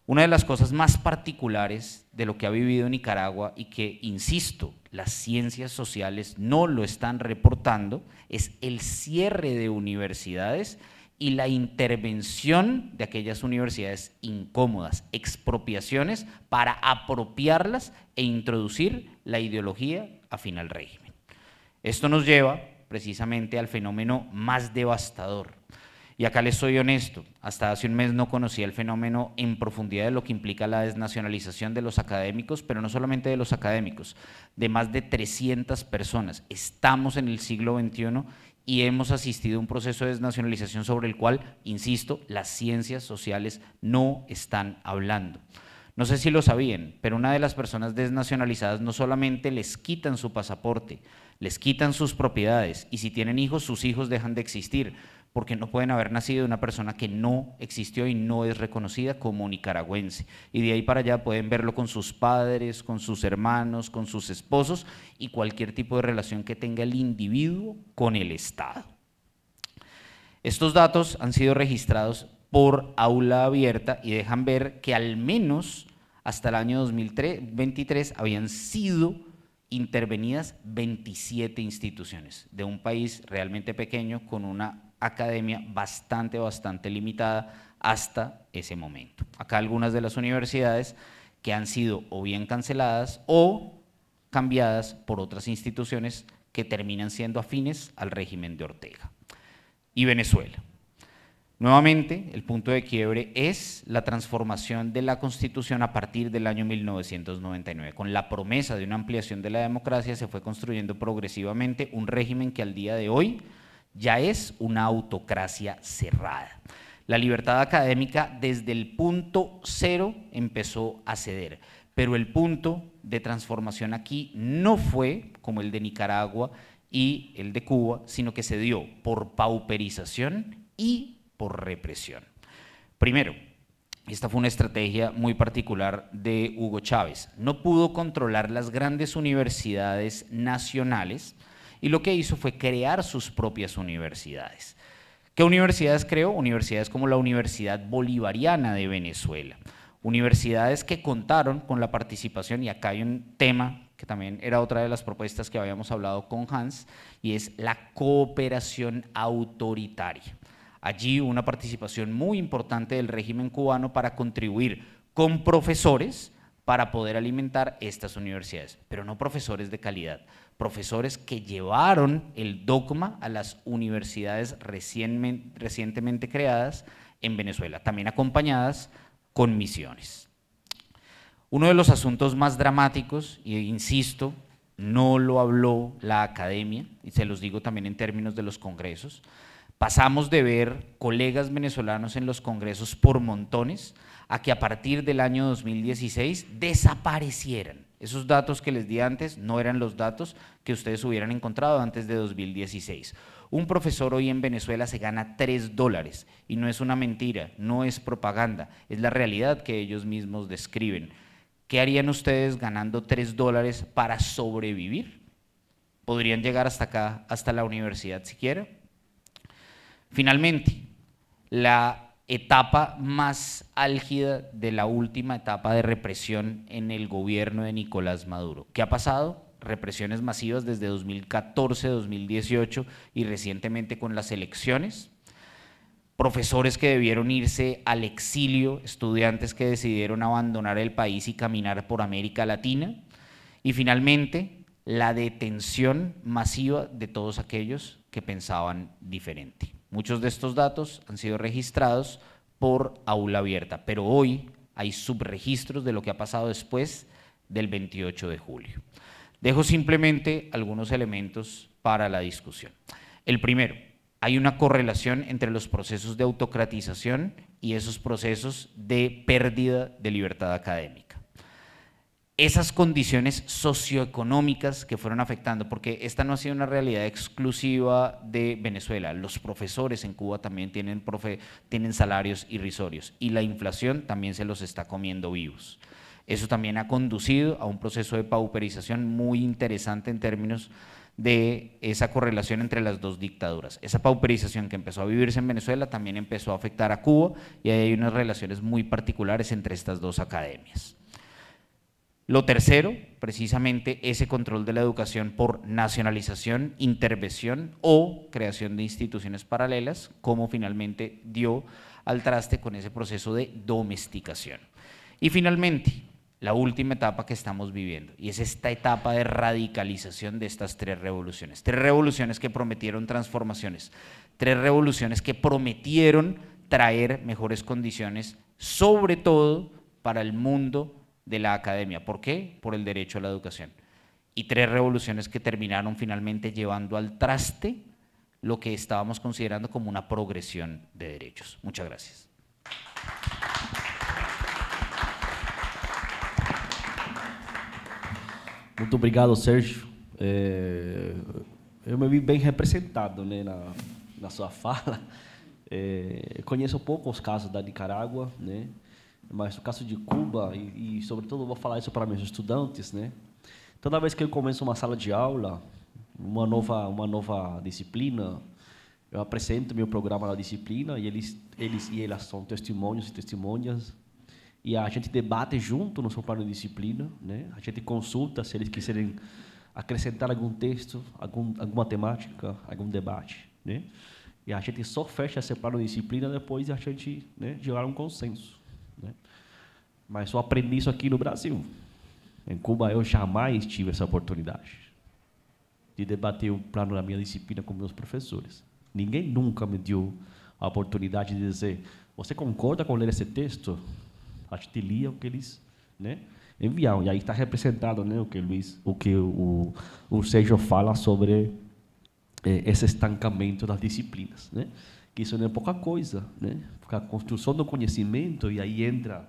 Una de las cosas más particulares de lo que ha vivido Nicaragua y que, insisto, las ciencias sociales no lo están reportando, es el cierre de universidades y la intervención de aquellas universidades incómodas, expropiaciones para apropiarlas e introducir la ideología afín al régimen. Esto nos lleva precisamente al fenómeno más devastador. Y acá les soy honesto, hasta hace un mes no conocía el fenómeno en profundidad de lo que implica la desnacionalización de los académicos, pero no solamente de los académicos, de más de 300 personas. Estamos en el siglo XXI y hemos asistido a un proceso de desnacionalización sobre el cual, insisto, las ciencias sociales no están hablando. No sé si lo sabían, pero una de las personas desnacionalizadas no solamente les quitan su pasaporte, les quitan sus propiedades y si tienen hijos, sus hijos dejan de existir, porque no pueden haber nacido de una persona que no existió y no es reconocida como nicaragüense. Y de ahí para allá pueden verlo con sus padres, con sus hermanos, con sus esposos y cualquier tipo de relación que tenga el individuo con el Estado. Estos datos han sido registrados por aula abierta y dejan ver que al menos hasta el año 2023 habían sido intervenidas 27 instituciones de un país realmente pequeño con una academia bastante limitada hasta ese momento. Acá algunas de las universidades que han sido o bien canceladas o cambiadas por otras instituciones que terminan siendo afines al régimen de Ortega. Y Venezuela. Nuevamente, el punto de quiebre es la transformación de la Constitución a partir del año 1999. Con la promesa de una ampliación de la democracia se fue construyendo progresivamente un régimen que al día de hoy ya es una autocracia cerrada. La libertad académica desde el punto cero empezó a ceder, pero el punto de transformación aquí no fue como el de Nicaragua y el de Cuba, sino que se dio por pauperización y por represión. Primero, esta fue una estrategia muy particular de Hugo Chávez. No pudo controlar las grandes universidades nacionales y lo que hizo fue crear sus propias universidades. ¿Qué universidades creó? Universidades como la Universidad Bolivariana de Venezuela, universidades que contaron con la participación, y acá hay un tema que también era otra de las propuestas que habíamos hablado con Hans, y es la cooperación autoritaria. Allí hubo una participación muy importante del régimen cubano para contribuir con profesores para poder alimentar estas universidades, pero no profesores de calidad, profesores que llevaron el dogma a las universidades recientemente creadas en Venezuela, también acompañadas con misiones. Uno de los asuntos más dramáticos, y insisto, no lo habló la academia, y se los digo también en términos de los congresos, pasamos de ver colegas venezolanos en los congresos por montones a que a partir del año 2016 desaparecieran. Esos datos que les di antes no eran los datos que ustedes hubieran encontrado antes de 2016. Un profesor hoy en Venezuela se gana $3 y no es una mentira, no es propaganda, es la realidad que ellos mismos describen. ¿Qué harían ustedes ganando $3 para sobrevivir? ¿Podrían llegar hasta acá, hasta la universidad siquiera? Finalmente, la etapa más álgida de la última etapa de represión en el gobierno de Nicolás Maduro. ¿Qué ha pasado? Represiones masivas desde 2014, 2018 y recientemente con las elecciones. Profesores que debieron irse al exilio, estudiantes que decidieron abandonar el país y caminar por América Latina. Y finalmente, la detención masiva de todos aquellos que pensaban diferente. Muchos de estos datos han sido registrados por aula abierta, pero hoy hay subregistros de lo que ha pasado después del 28 de julio. Dejo simplemente algunos elementos para la discusión. El primero, hay una correlación entre los procesos de autocratización y esos procesos de pérdida de libertad académica. Esas condiciones socioeconómicas que fueron afectando, porque esta no ha sido una realidad exclusiva de Venezuela, los profesores en Cuba también tienen salarios irrisorios y la inflación también se los está comiendo vivos. Eso también ha conducido a un proceso de pauperización muy interesante en términos de esa correlación entre las dos dictaduras. Esa pauperización que empezó a vivirse en Venezuela también empezó a afectar a Cuba y ahí hay unas relaciones muy particulares entre estas dos academias. Lo tercero, precisamente ese control de la educación por nacionalización, intervención o creación de instituciones paralelas, como finalmente dio al traste con ese proceso de domesticación. Y finalmente, la última etapa que estamos viviendo, y es esta etapa de radicalización de estas tres revoluciones que prometieron transformaciones, tres revoluciones que prometieron traer mejores condiciones, sobre todo para el mundo de la academia. ¿Por qué? Por el derecho a la educación. Y tres revoluciones que terminaron finalmente llevando al traste lo que estábamos considerando como una progresión de derechos. Muchas gracias. Muito obrigado, Sérgio. Eu me vi bem representado, né, na sua fala. Conheço pouco os casos da Nicarágua, né, mas no caso de Cuba, e sobretudo vou falar isso para meus estudantes, né, toda vez que eu começo uma sala de aula, uma nova disciplina, eu apresento meu programa na disciplina e eles e elas são testemunhos e testemunhas. E a gente debate junto no seu plano de disciplina, né? A gente consulta se eles quiserem acrescentar algum texto, alguma temática, algum debate, né? E a gente só fecha esse plano de disciplina depois de a gente, né, gerar um consenso, né? Mas só aprendi isso aqui no Brasil. Em Cuba eu jamais tive essa oportunidade de debater o plano da minha disciplina com meus professores. Ninguém nunca me deu a oportunidade de dizer: você concorda com ler esse texto? A gente lia o que eles, né, enviavam. E aí está representado, né, o que o Sérgio fala sobre esse estancamento das disciplinas, né? Que isso não é pouca coisa, né? Porque a construção do conhecimento, e aí entra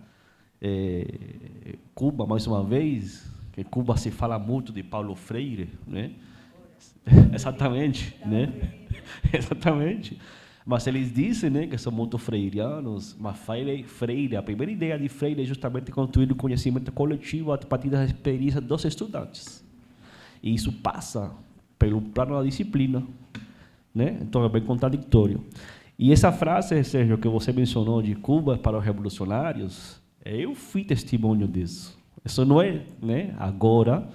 Cuba, mais uma vez, que Cuba se fala muito de Paulo Freire, né? Exatamente, né? Exatamente. Mas eles dizem, né, que são muito freirianos, mas Freire, a primeira ideia de Freire é justamente construir o conhecimento coletivo a partir das experiências dos estudantes. E isso passa pelo plano da disciplina, né? Então é bem contraditório. E essa frase, Sérgio, que você mencionou de Cuba para os revolucionários, eu fui testemunho disso. Isso não é, né, agora.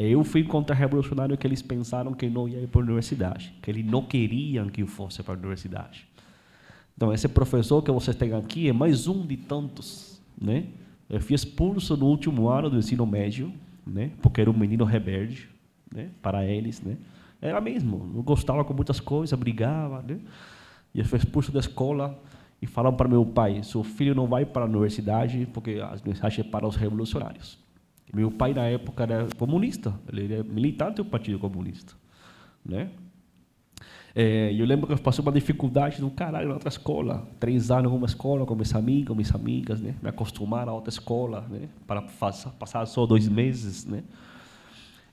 Eu fui contra-revolucionário que eles pensaram que não ia ir para a universidade, que eles não queriam que eu fosse para a universidade. Então, esse professor que vocês têm aqui é mais um de tantos, né? Eu fui expulso no último ano do ensino médio, né? Porque era um menino rebelde, né? Para eles, né? Era mesmo, não gostava com muitas coisas, brigava, né? E eu fui expulso da escola e falaram para meu pai: seu filho não vai para a universidade porque a universidade é para os revolucionários. Meu pai, na época, era comunista, ele era militante do Partido Comunista, né? Eu lembro que eu passei uma dificuldade do caralho na outra escola, 3 anos numa escola com meus amigos, minhas amigas, né? Me acostumar a outra escola, né? Para passar só 2 meses, né?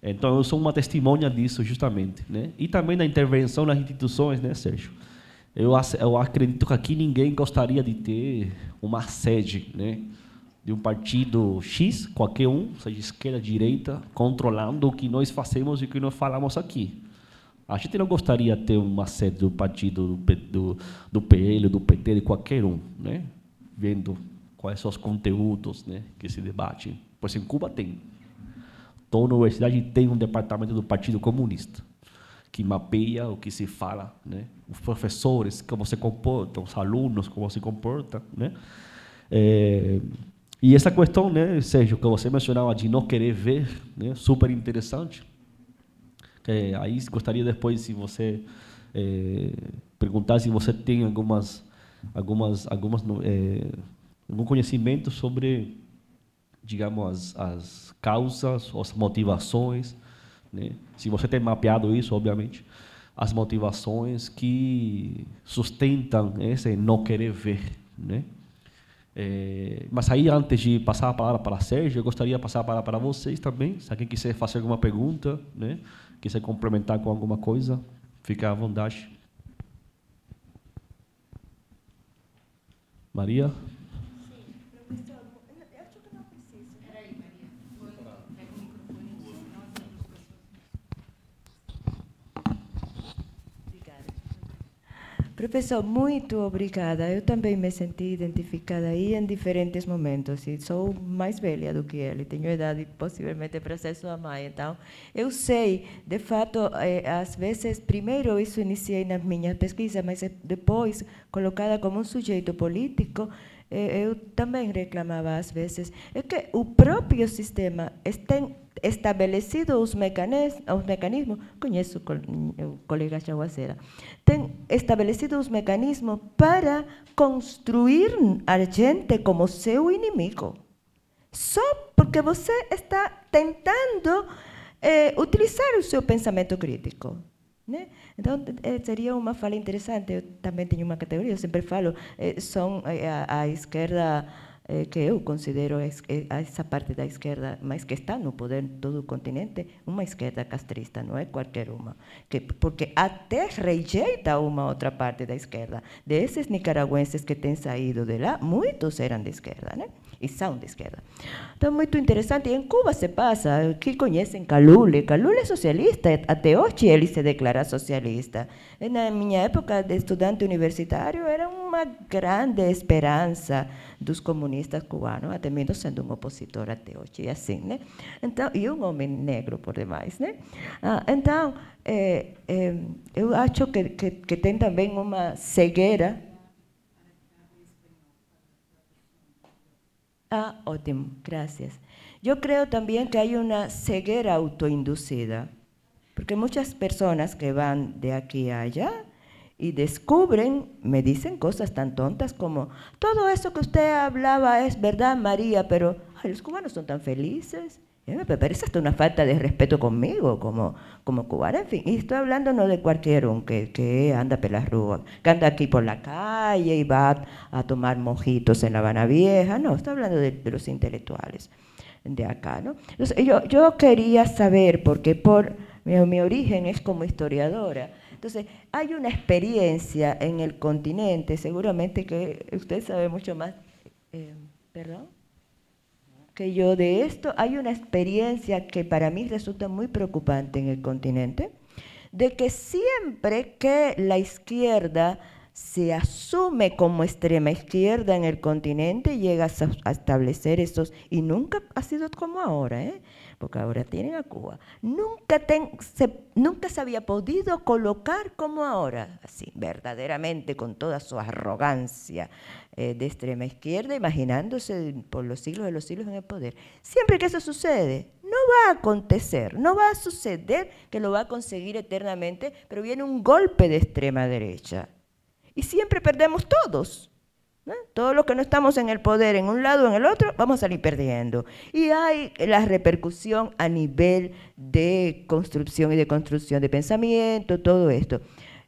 Então, eu sou uma testemunha disso, justamente, né? E também da intervenção nas instituições, né, Sérgio? Eu acredito que aqui ninguém gostaria de ter uma sede, né, de um partido X, qualquer um, seja esquerda, direita, controlando o que nós fazemos e o que nós falamos aqui. A gente não gostaria de ter uma sede do partido do PL, do PT, de qualquer um, né? Vendo quais são os conteúdos, né, que se debatem. Pois em Cuba tem. Toda universidade tem um departamento do Partido Comunista, que mapeia o que se fala, né? Os professores, como se comportam, os alunos, como se comportam, né? E essa questão, né, Sérgio, que você mencionava de não querer ver, né, super interessante. Aí gostaria depois, se você perguntar se você tem algum conhecimento sobre, digamos, as causas, as motivações, né? Se você tem mapeado isso, obviamente, as motivações que sustentam esse não querer ver, né? Mas aí, antes de passar a palavra para a Sérgio, eu gostaria de passar a palavra para vocês também. Se alguém quiser fazer alguma pergunta, né, quiser complementar com alguma coisa, fica à vontade. Maria? Professor, muito obrigada. Eu também me senti identificada aí em diferentes momentos. E sou mais velha do que ele, tenho idade possivelmente para ser sua mãe. Então, eu sei, de fato, às vezes, primeiro isso iniciei nas minhas pesquisas, mas depois, colocada como um sujeito político, eu também reclamava às vezes, é que o próprio sistema tem estabelecido os mecanismos, conheço o colega Chaguacera, tem estabelecido os mecanismos para construir a gente como seu inimigo. Só porque você está tentando utilizar o seu pensamento crítico. Né? Então, seria uma fala interessante. Eu também tenho uma categoria, eu sempre falo, são a esquerda, que eu considero essa parte da esquerda, mas que está no poder de todo o continente, uma esquerda castrista, não é qualquer uma. Porque até rejeita uma outra parte da esquerda. Desses nicaragüenses que têm saído de lá, muitos eram de esquerda, né? E são de esquerda. Então, muito interessante. Em Cuba se passa, que conhecem Calule. Calule é socialista, até hoje ele se declara socialista. Na minha época de estudante universitário, era uma grande esperança dos comunistas cubanos, até mesmo sendo um opositor até hoje, e assim, né? Então, e um homem negro, por demais, né? Então, eu acho que tem também uma cegueira. Ótimo, gracias. Yo creo también que hay una ceguera autoinducida, porque muchas personas que van de aquí a allá y descubren, me dicen cosas tan tontas como, todo eso que usted hablaba es verdad, María, pero ay, los cubanos son tan felices. Me parece hasta una falta de respeto conmigo como cubana, en fin. Y estoy hablando no de cualquier un que anda por las ruas, que anda aquí por la calle y va a tomar mojitos en La Habana Vieja. No, estoy hablando de los intelectuales de acá, ¿no? Entonces, yo quería saber, porque mi origen es como historiadora. Entonces, hay una experiencia en el continente, seguramente que usted sabe mucho más, perdón, que yo de esto. Hay una experiencia que para mí resulta muy preocupante en el continente, de que siempre que la izquierda se asume como extrema izquierda en el continente, llega a establecer esos, y nunca ha sido como ahora, porque ahora tienen a Cuba, nunca se había podido colocar como ahora, así, verdaderamente, con toda su arrogancia de extrema izquierda, imaginándose por los siglos de los siglos en el poder. Siempre que eso sucede, no va a acontecer, no va a suceder que lo va a conseguir eternamente, pero viene un golpe de extrema derecha. Y siempre perdemos todos. Todos los que no estamos en el poder, en un lado o en el otro, vamos a salir perdiendo. Y hay la repercusión a nivel de construcción y de construcción de pensamiento, todo esto.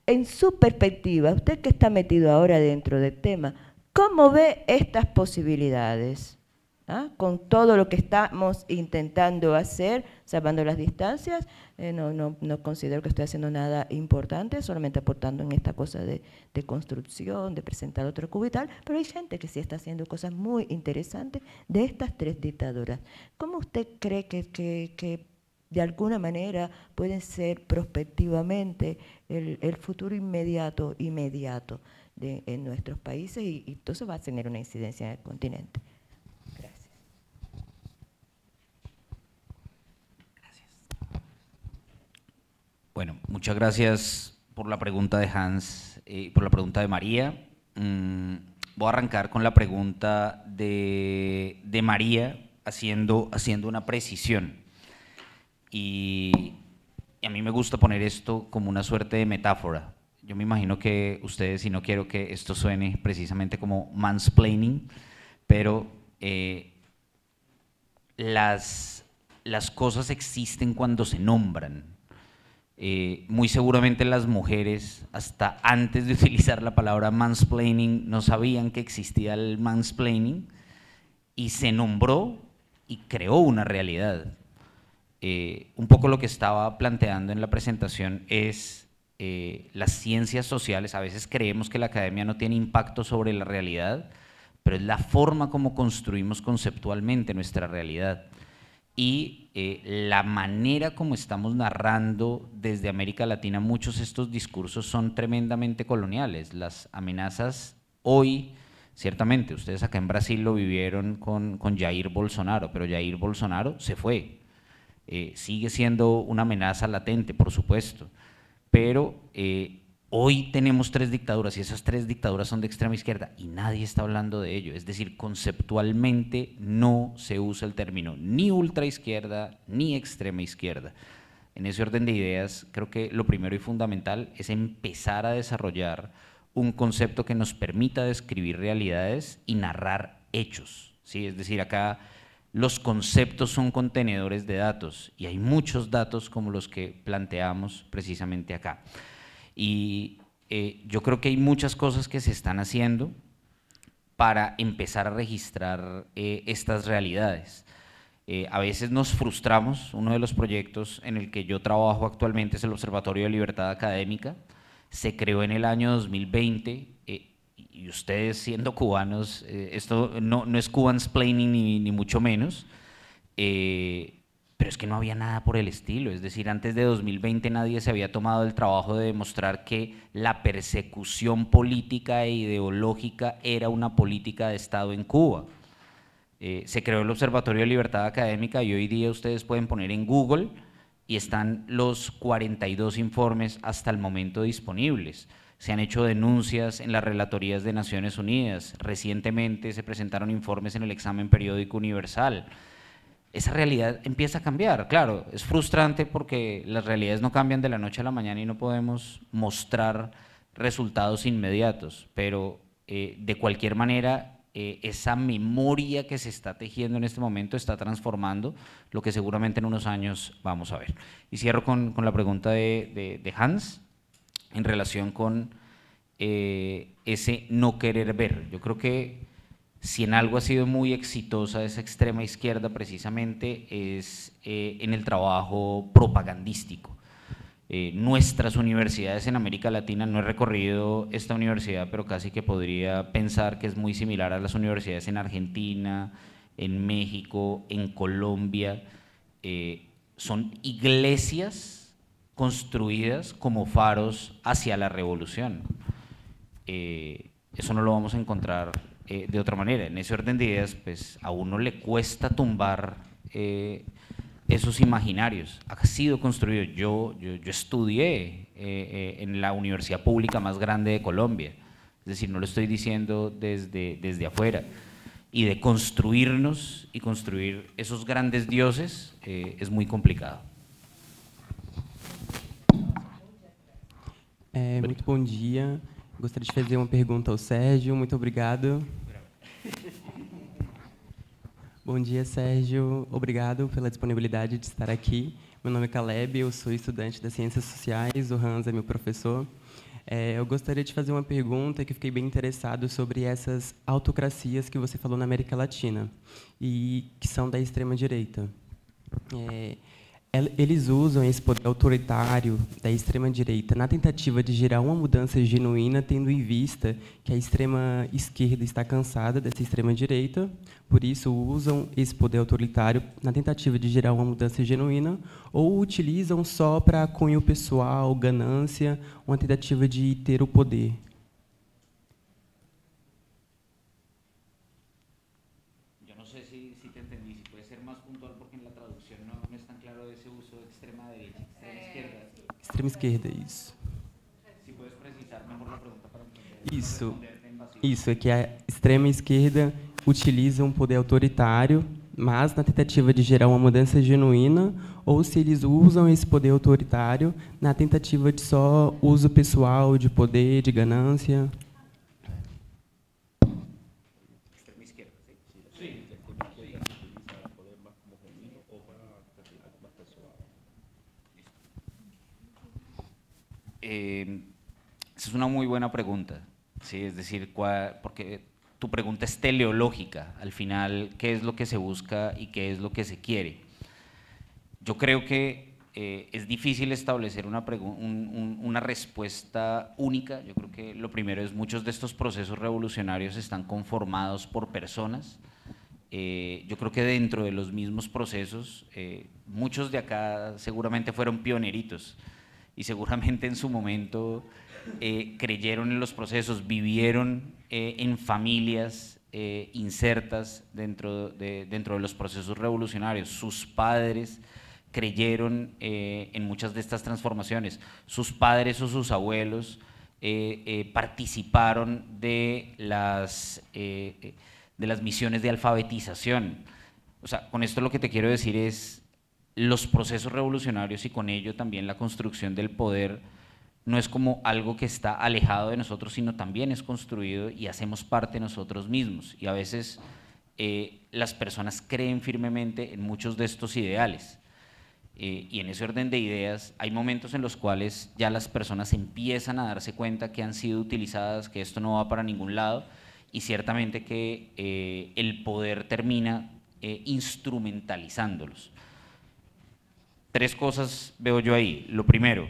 En su perspectiva, usted que está metido ahora dentro del tema, ¿cómo ve estas posibilidades? Con todo lo que estamos intentando hacer, salvando las distancias, no considero que estoy haciendo nada importante, solamente aportando en esta cosa de construcción, de presentar otro cubital, pero hay gente que sí está haciendo cosas muy interesantes de estas tres dictaduras. ¿Cómo usted cree que de alguna manera pueden ser prospectivamente el futuro inmediato en nuestros países y entonces va a tener una incidencia en el continente? Bueno, muchas gracias por la pregunta de Hans y por la pregunta de María. voy a arrancar con la pregunta de María, haciendo una precisión. Y a mí me gusta poner esto como una suerte de metáfora. Yo me imagino que ustedes, y no quiero que esto suene precisamente como mansplaining, pero las cosas existen cuando se nombran. Muy seguramente las mujeres, hasta antes de utilizar la palabra mansplaining, no sabían que existía el mansplaining, y se nombró y creó una realidad. Un poco lo que estaba planteando en la presentación es las ciencias sociales. A veces creemos que la academia no tiene impacto sobre la realidad, pero es la forma como construimos conceptualmente nuestra realidad. Y la manera como estamos narrando desde América Latina muchos de estos discursos son tremendamente coloniales. Las amenazas hoy, ciertamente, ustedes acá en Brasil lo vivieron con Jair Bolsonaro, pero Jair Bolsonaro se fue. Sigue siendo una amenaza latente, por supuesto, pero hoy tenemos 3 dictaduras y esas 3 dictaduras son de extrema izquierda y nadie está hablando de ello. Es decir, conceptualmente no se usa el término ni ultraizquierda ni extrema izquierda. En ese orden de ideas, creo que lo primero y fundamental es empezar a desarrollar un concepto que nos permita describir realidades y narrar hechos, ¿sí? Es decir, acá los conceptos son contenedores de datos y hay muchos datos como los que planteamos precisamente acá. Y yo creo que hay muchas cosas que se están haciendo para empezar a registrar estas realidades. A veces nos frustramos. Uno de los proyectos en el que yo trabajo actualmente es el Observatorio de Libertad Académica. Se creó en el año 2020 y ustedes siendo cubanos, esto no es cubansplaining ni mucho menos, pero es que no había nada por el estilo. Es decir, antes de 2020 nadie se había tomado el trabajo de demostrar que la persecución política e ideológica era una política de Estado en Cuba. Se creó el Observatorio de Libertad Académica y hoy día ustedes pueden poner en Google y están los 42 informes hasta el momento disponibles. Se han hecho denuncias en las relatorías de Naciones Unidas. Recientemente se presentaron informes en el examen periódico universal. Esa realidad empieza a cambiar. Claro, es frustrante porque las realidades no cambian de la noche a la mañana y no podemos mostrar resultados inmediatos, pero de cualquier manera esa memoria que se está tejiendo en este momento está transformando lo que seguramente en unos años vamos a ver. Y cierro con la pregunta de Hans en relación con ese no querer ver. Yo creo que si en algo ha sido muy exitosa esa extrema izquierda precisamente es en el trabajo propagandístico. Nuestras universidades en América Latina, no he recorrido esta universidad, pero casi que podría pensar que es muy similar a las universidades en Argentina, en México, en Colombia. Son iglesias construidas como faros hacia la revolución. Eso no lo vamos a encontrar de otra manera. En ese orden de ideas, pues a uno le cuesta tumbar esos imaginarios. Ha sido construido. Yo estudié en la universidad pública más grande de Colombia, es decir, no lo estoy diciendo desde afuera. Y de construirnos y construir esos grandes dioses es muy complicado. Muito bom dia. Gostaria de fazer uma pergunta ao Sérgio. Muito obrigado. Bom dia, Sérgio. Obrigado pela disponibilidade de estar aqui. Meu nome é Caleb, eu sou estudante das Ciências Sociais, o Hans é meu professor. Eu gostaria de fazer uma pergunta que fiquei bem interessado sobre essas autocracias que você falou na América Latina e que são da extrema-direita. Eles usam esse poder autoritário da extrema-direita na tentativa de gerar uma mudança genuína, tendo em vista que a extrema-esquerda está cansada dessa extrema-direita, por isso usam esse poder autoritário na tentativa de gerar uma mudança genuína, ou utilizam só para cunho pessoal, ganância, uma tentativa de ter o poder. Extrema esquerda, isso. Se puedes precisar mejor la pregunta para entender. Isso. Isso, é que a extrema esquerda utiliza um poder autoritário, mas na tentativa de gerar uma mudança genuína, ou se eles usam esse poder autoritário na tentativa de só uso pessoal, de poder, de ganância. Esa es una muy buena pregunta, ¿sí? Es decir, porque tu pregunta es teleológica, al final, ¿qué es lo que se busca y qué es lo que se quiere? Yo creo que es difícil establecer una respuesta única. Yo creo que lo primero es muchos de estos procesos revolucionarios están conformados por personas. Yo creo que dentro de los mismos procesos, muchos de acá seguramente fueron pioneritos y seguramente en su momento creyeron en los procesos, vivieron en familias insertas dentro de los procesos revolucionarios. Sus padres creyeron en muchas de estas transformaciones, sus padres o sus abuelos participaron de las misiones de alfabetización. O sea, con esto lo que te quiero decir es, los procesos revolucionarios y con ello también la construcción del poder no es como algo que está alejado de nosotros, sino también es construido y hacemos parte de nosotros mismos. Y a veces las personas creen firmemente en muchos de estos ideales. Y en ese orden de ideas hay momentos en los cuales ya las personas empiezan a darse cuenta que han sido utilizadas, que esto no va para ningún lado, y ciertamente que el poder termina instrumentalizándolos. Tres cosas veo yo ahí. Lo primero,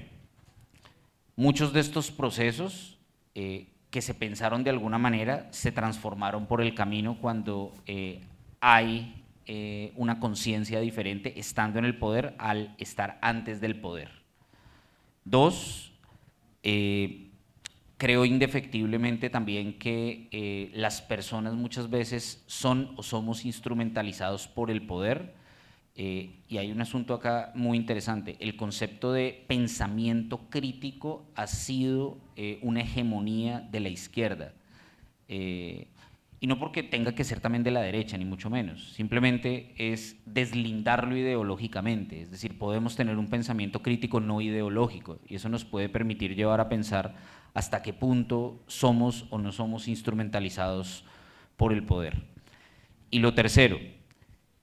muchos de estos procesos que se pensaron de alguna manera se transformaron por el camino cuando hay una conciencia diferente estando en el poder al estar antes del poder. Dos, creo indefectiblemente también que las personas muchas veces son o somos instrumentalizados por el poder. Y hay un asunto acá muy interesante. El concepto de pensamiento crítico ha sido una hegemonía de la izquierda. Y no porque tenga que ser también de la derecha, ni mucho menos. Simplemente es deslindarlo ideológicamente. Es decir, podemos tener un pensamiento crítico no ideológico y eso nos puede permitir llevar a pensar hasta qué punto somos o no somos instrumentalizados por el poder. Y lo tercero,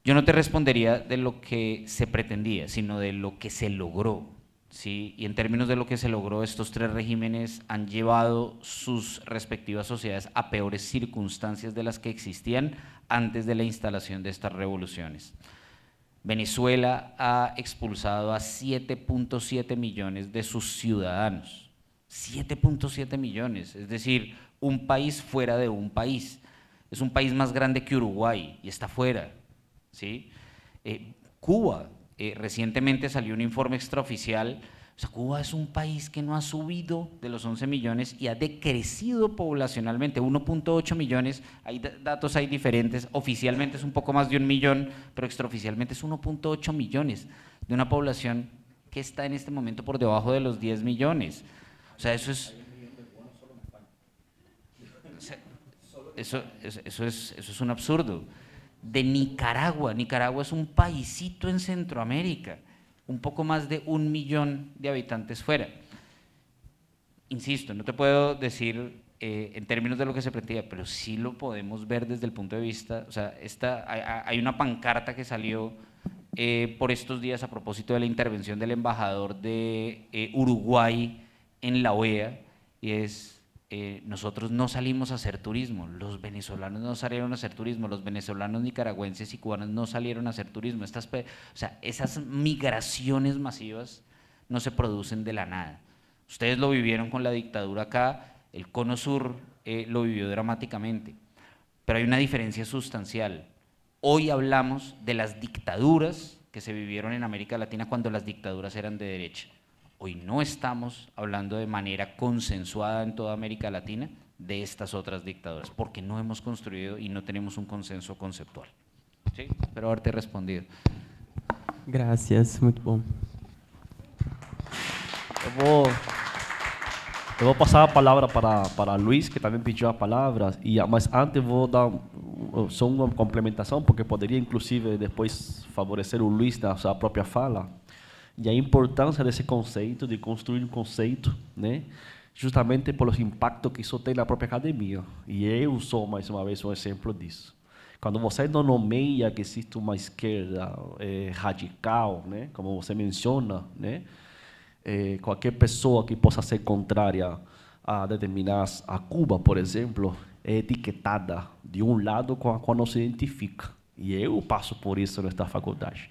yo no te respondería de lo que se pretendía, sino de lo que se logró, ¿sí? Y en términos de lo que se logró, estos tres regímenes han llevado sus respectivas sociedades a peores circunstancias de las que existían antes de la instalación de estas revoluciones. Venezuela ha expulsado a 7.7 millones de sus ciudadanos, 7.7 millones, es decir, un país fuera de un país. Es un país más grande que Uruguay y está fuera. ¿Sí? Cuba, recientemente salió un informe extraoficial, o sea, Cuba es un país que no ha subido de los 11 millones y ha decrecido poblacionalmente, 1.8 millones, hay datos ahí diferentes, oficialmente es un poco más de 1 millón, pero extraoficialmente es 1.8 millones de una población que está en este momento por debajo de los 10 millones. O sea, eso es un absurdo. De Nicaragua. Nicaragua es un paisito en Centroamérica, un poco más de 1 millón de habitantes fuera. Insisto, no te puedo decir en términos de lo que se pretendía, pero sí lo podemos ver desde el punto de vista, o sea, hay una pancarta que salió por estos días a propósito de la intervención del embajador de Uruguay en la OEA, y es: nosotros no salimos a hacer turismo, los venezolanos no salieron a hacer turismo, los venezolanos, nicaragüenses y cubanos no salieron a hacer turismo. O sea, esas migraciones masivas no se producen de la nada. Ustedes lo vivieron con la dictadura acá, el Cono Sur lo vivió dramáticamente, pero hay una diferencia sustancial. Hoy hablamos de las dictaduras que se vivieron en América Latina cuando las dictaduras eran de derecha. Hoy no estamos hablando de manera consensuada en toda América Latina de estas otras dictaduras, porque no hemos construido y no tenemos un consenso conceptual. ¿Sí? Espero haberte respondido. Gracias, muito bom. Eu vou passar a palavra para Luiz, que também pediu a palavra, mas antes vou dar só uma complementação, porque poderia, inclusive, depois favorecer o Luiz na sua própria fala, e a importância desse conceito, de construir um conceito, né, justamente pelos impactos que isso tem na própria academia. E eu sou, mais uma vez, um exemplo disso. Quando você não nomeia que existe uma esquerda radical, né, como você menciona, né, qualquer pessoa que possa ser contrária a determinadas, a Cuba, por exemplo, é etiquetada de um lado com a qual não se identifica. E eu passo por isso nesta faculdade.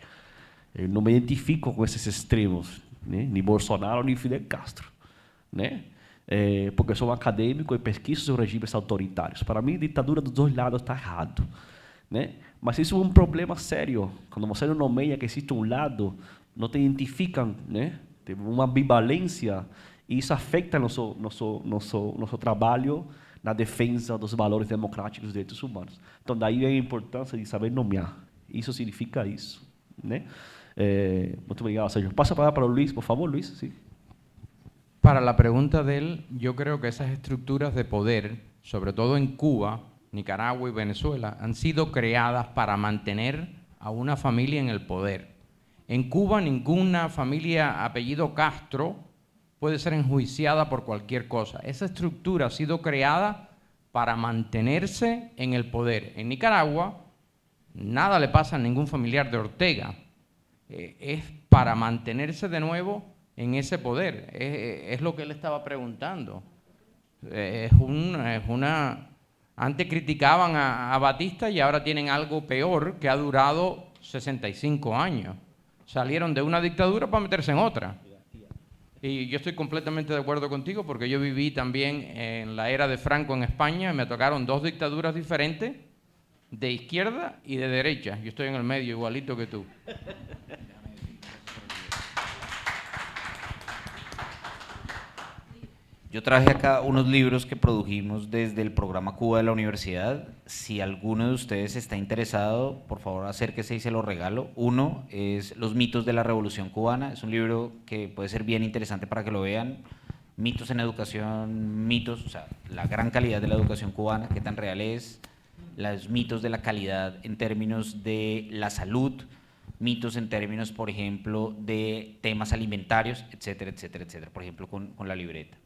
Eu não me identifico com esses extremos, né? Nem Bolsonaro, nem Fidel Castro, né? Porque eu sou um acadêmico e pesquiso sobre regimes autoritários. Para mim, a ditadura dos dois lados está errado, né? Mas isso é um problema sério. Quando você não nomeia que existe um lado, não te identificam, né? Tem uma ambivalência, e isso afeta nosso trabalho na defesa dos valores democráticos e direitos humanos. Então, daí a importância de saber nomear. Isso significa isso, né? Muito obrigado, Sérgio. Pasa a palabra para Luis, por favor, Luis. Sí. Para la pregunta de él, yo creo que esas estructuras de poder, sobre todo en Cuba, Nicaragua y Venezuela, han sido creadas para mantener a una familia en el poder. En Cuba, ninguna familia apellido Castro puede ser enjuiciada por cualquier cosa. Esa estructura ha sido creada para mantenerse en el poder. En Nicaragua, nada le pasa a ningún familiar de Ortega. Es para mantenerse de nuevo en ese poder. Es lo que él estaba preguntando. Antes criticaban a Batista y ahora tienen algo peor que ha durado 65 años. Salieron de una dictadura para meterse en otra. Y yo estoy completamente de acuerdo contigo, porque yo viví también en la era de Franco en España y me tocaron dos dictaduras diferentes, de izquierda y de derecha. Yo estoy en el medio, igualito que tú. Yo traje acá unos libros que produjimos desde el programa Cuba de la universidad. Si alguno de ustedes está interesado, por favor acérquese y se lo regalo. Uno es Los mitos de la Revolución Cubana. Es un libro que puede ser bien interesante para que lo vean. Mitos en educación, mitos, o sea, la gran calidad de la educación cubana, qué tan real es, los mitos de la calidad en términos de la salud, mitos en términos, por ejemplo, de temas alimentarios, etcétera, etcétera, etcétera, por ejemplo, con la libreta.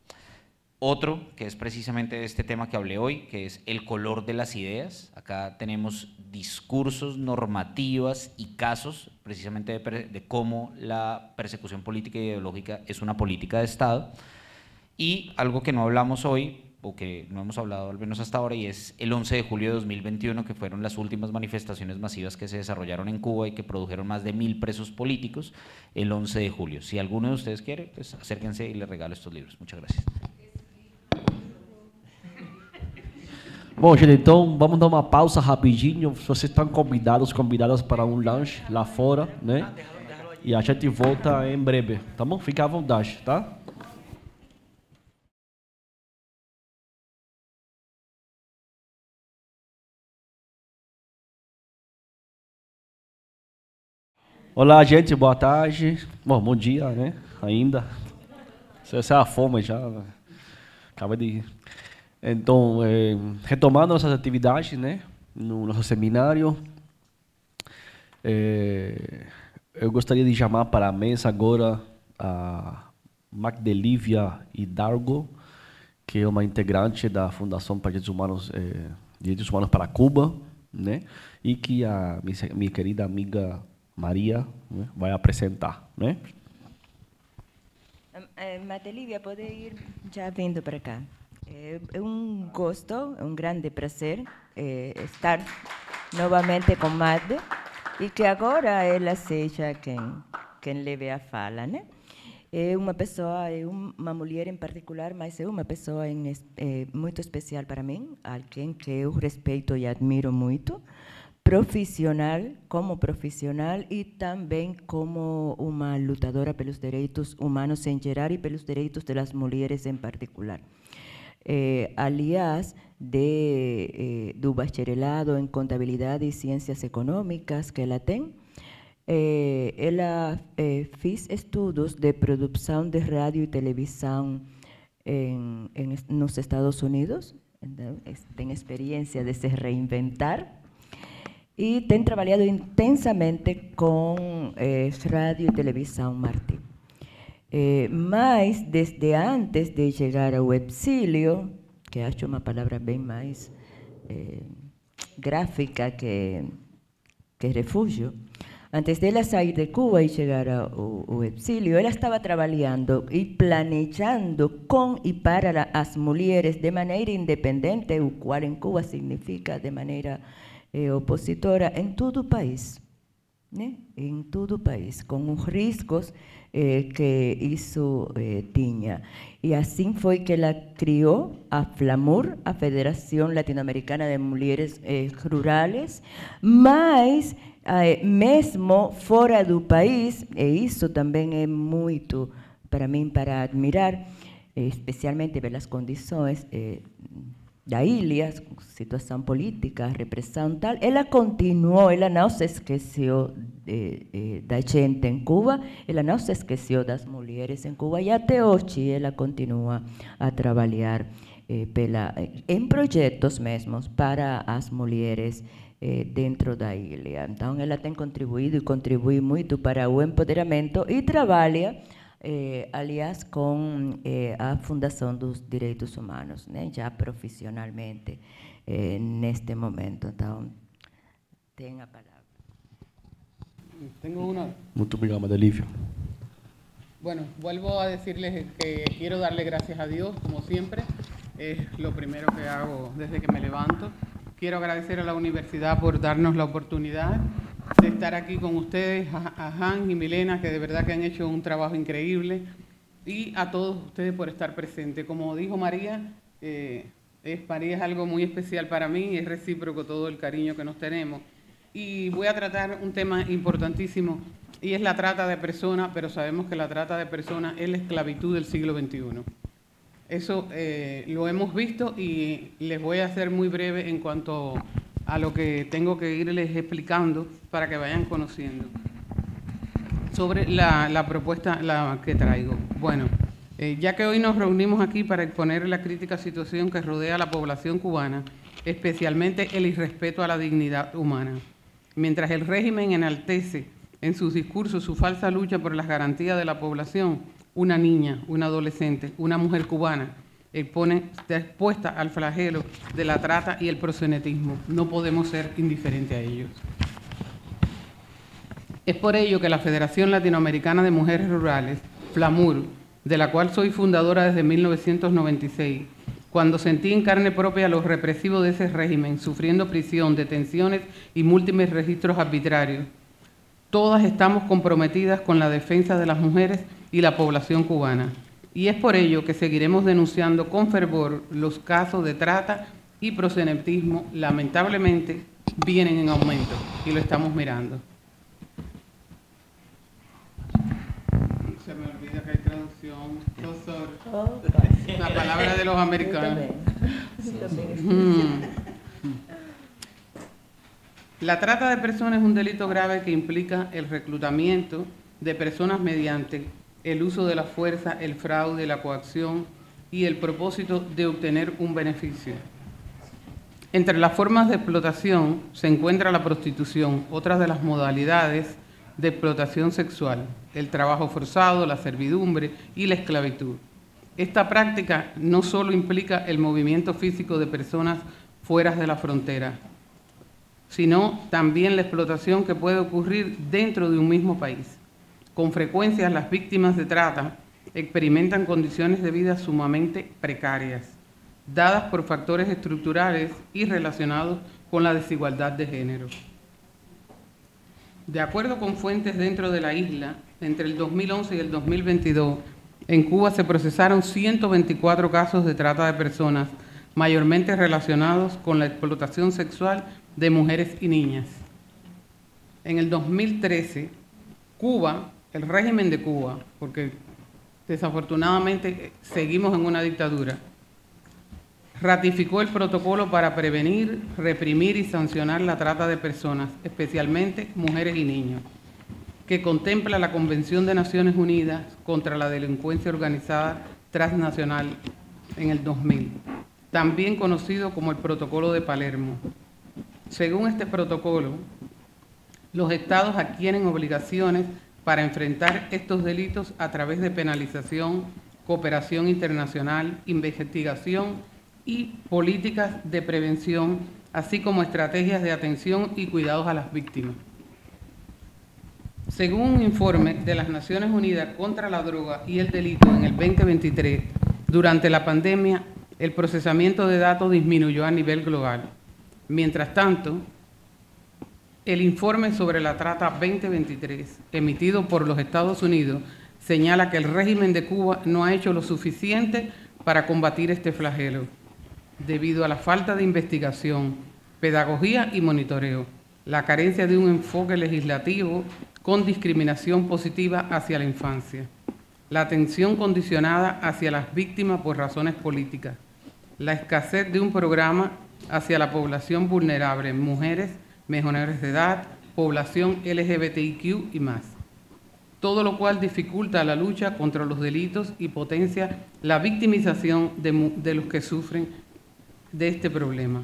Otro, que es precisamente de este tema que hablé hoy, que es el color de las ideas. Acá tenemos discursos, normativas y casos, precisamente de cómo la persecución política e ideológica es una política de Estado. Y algo que no hablamos hoy, o que no hemos hablado al menos hasta ahora, y es el 11 de julio de 2021, que fueron las últimas manifestaciones masivas que se desarrollaron en Cuba y que produjeron más de 1000 presos políticos el 11 de julio. Si alguno de ustedes quiere, pues acérquense y les regalo estos libros. Muchas gracias. Bom, gente, então vamos dar uma pausa rapidinho. Vocês estão convidadas para um lanche lá fora, né? E a gente volta em breve, tá bom? Fica à vontade, tá? Olá, gente, boa tarde. Bom dia, né? Ainda. Essa é a fome já. Acabei de... Então, retomando nossas atividades, né, no nosso seminário, eu gostaria de chamar para a mesa agora a Magdelívia Hidalgo, que é uma integrante da Fundação para Direitos Humanos para Cuba, né, e que a minha querida amiga Maria, né, vai apresentar, né? Magdelívia, pode ir já vindo para cá. É um gosto, é um grande prazer estar novamente com Magde e que agora ela seja quem leve a fala, né? É uma pessoa, é uma mulher em particular, mas é uma pessoa muito especial para mim, alguém que eu respeito e admiro muito, profissional e também como uma lutadora pelos direitos humanos em geral e pelos direitos das mulheres em particular. Aliás, do bacharelado em contabilidade e ciências econômicas que ela tem, ela fez estudos de produção de rádio e televisão en los Estados Unidos, tienen experiencia de se reinventar y tienen trabajado intensamente con radio y televisión Martí. Mas, desde antes de llegar ao exilio, que acho uma palavra bem mais gráfica que refúgio, antes dela sair de Cuba e chegar ao exilio, ela estava trabalhando e planejando com e para as mulheres de maneira independente, o qual em Cuba significa de maneira opositora, em todo o país. Né? Em todo o país, com os riscos que isso tinha. E assim foi que ela criou a FLAMUR, a Federação Latino-Americana de Mulheres Rurales, mas mesmo fora do país, e isso também é muito, para mim, para admirar, especialmente pelas condições da ilha, situação política, repressão tal, ela continuou, ela não se esqueceu da gente em Cuba, ela não se esqueceu das mulheres em Cuba e até hoje ela continua a trabalhar em projetos mesmos para as mulheres dentro da ilha. Então, ela tem contribuído e contribui muito para o empoderamento e trabalha aliás, com a Fundação dos Direitos Humanos, né, já profissionalmente neste momento. Então, tem a palavra. Tengo una. Muito obrigado, Madre Lívia. Bueno, vuelvo a decirles que quiero darle gracias a Dios, como siempre. Es lo primero que hago desde que me levanto. Quiero agradecer a la universidad por darnos la oportunidad de estar aquí con ustedes, a Hans y Milena, que de verdad que han hecho un trabajo increíble, y a todos ustedes por estar presentes. Como dijo María, María es algo muy especial para mí, es recíproco todo el cariño que nos tenemos. Y voy a tratar un tema importantísimo, y es la trata de personas, pero sabemos que la trata de personas es la esclavitud del siglo XXI. Eso lo hemos visto y les voy a hacer muy breve en cuanto a lo que tengo que irles explicando para que vayan conociendo. Sobre la propuesta que traigo. Bueno, ya que hoy nos reunimos aquí para exponer la crítica situación que rodea a la población cubana, especialmente el irrespeto a la dignidad humana. Mientras el régimen enaltece en sus discursos su falsa lucha por las garantías de la población, una niña, una adolescente, una mujer cubana está expuesta al flagelo de la trata y el proxenetismo. No podemos ser indiferentes a ellos. Es por ello que la Federación Latinoamericana de Mujeres Rurales, FLAMUR, de la cual soy fundadora desde 1996, cuando sentí en carne propia los represivos de ese régimen, sufriendo prisión, detenciones y múltiples registros arbitrarios, todas estamos comprometidas con la defensa de las mujeres y la población cubana. Y es por ello que seguiremos denunciando con fervor los casos de trata y proxenetismo, lamentablemente, vienen en aumento y lo estamos mirando. Se me olvida que hay traducción. La palabra de los americanos. La trata de personas es un delito grave que implica el reclutamiento de personas mediante el uso de la fuerza, el fraude, la coacción y el propósito de obtener un beneficio. Entre las formas de explotación se encuentra la prostitución, otras de las modalidades de explotación sexual, el trabajo forzado, la servidumbre y la esclavitud. Esta práctica no solo implica el movimiento físico de personas fuera de la frontera, sino también la explotación que puede ocurrir dentro de un mismo país. Con frecuencia, las víctimas de trata experimentan condiciones de vida sumamente precarias, dadas por factores estructurales y relacionados con la desigualdad de género. De acuerdo con fuentes dentro de la isla, entre el 2011 y el 2022, en Cuba se procesaron 124 casos de trata de personas, mayormente relacionados con la explotación sexual de mujeres y niñas. En el 2013, Cuba, el régimen de Cuba, porque desafortunadamente seguimos en una dictadura, ratificó el protocolo para prevenir, reprimir y sancionar la trata de personas, especialmente mujeres y niños, que contempla la Convención de Naciones Unidas contra la Delincuencia Organizada transnacional en el 2000, también conocido como el Protocolo de Palermo. Según este protocolo, los estados adquieren obligaciones para enfrentar estos delitos a través de penalización, cooperación internacional, investigación y políticas de prevención, así como estrategias de atención y cuidados a las víctimas. Según un informe de las Naciones Unidas contra la droga y el delito en el 2023, durante la pandemia, el procesamiento de datos disminuyó a nivel global. Mientras tanto, el informe sobre la trata 2023, emitido por los Estados Unidos, señala que el régimen de Cuba no ha hecho lo suficiente para combatir este flagelo, debido a la falta de investigación, pedagogía y monitoreo, la carencia de un enfoque legislativo con discriminación positiva hacia la infancia, la atención condicionada hacia las víctimas por razones políticas, la escasez de un programa hacia la población vulnerable, mujeres, menores de edad, población LGBTIQ y más. Todo lo cual dificulta la lucha contra los delitos y potencia la victimización de los que sufren de este problema.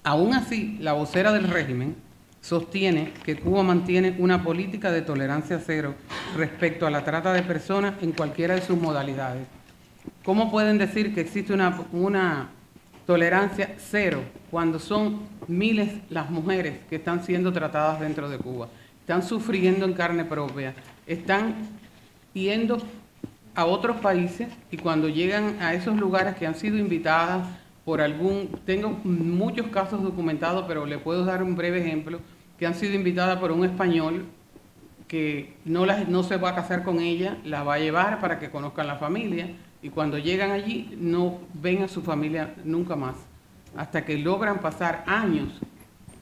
Aún así, la vocera del régimen sostiene que Cuba mantiene una política de tolerancia cero respecto a la trata de personas en cualquiera de sus modalidades. ¿Cómo pueden decir que existe una tolerancia cero cuando son miles las mujeres que están siendo tratadas dentro de Cuba? Están sufriendo en carne propia, están yendo a otros países y cuando llegan a esos lugares que han sido invitadas por tengo muchos casos documentados, pero le puedo dar un breve ejemplo, que han sido invitadas por un español que no se va a casar con ella, las va a llevar para que conozcan la familia y cuando llegan allí no ven a su familia nunca más, hasta que logran pasar años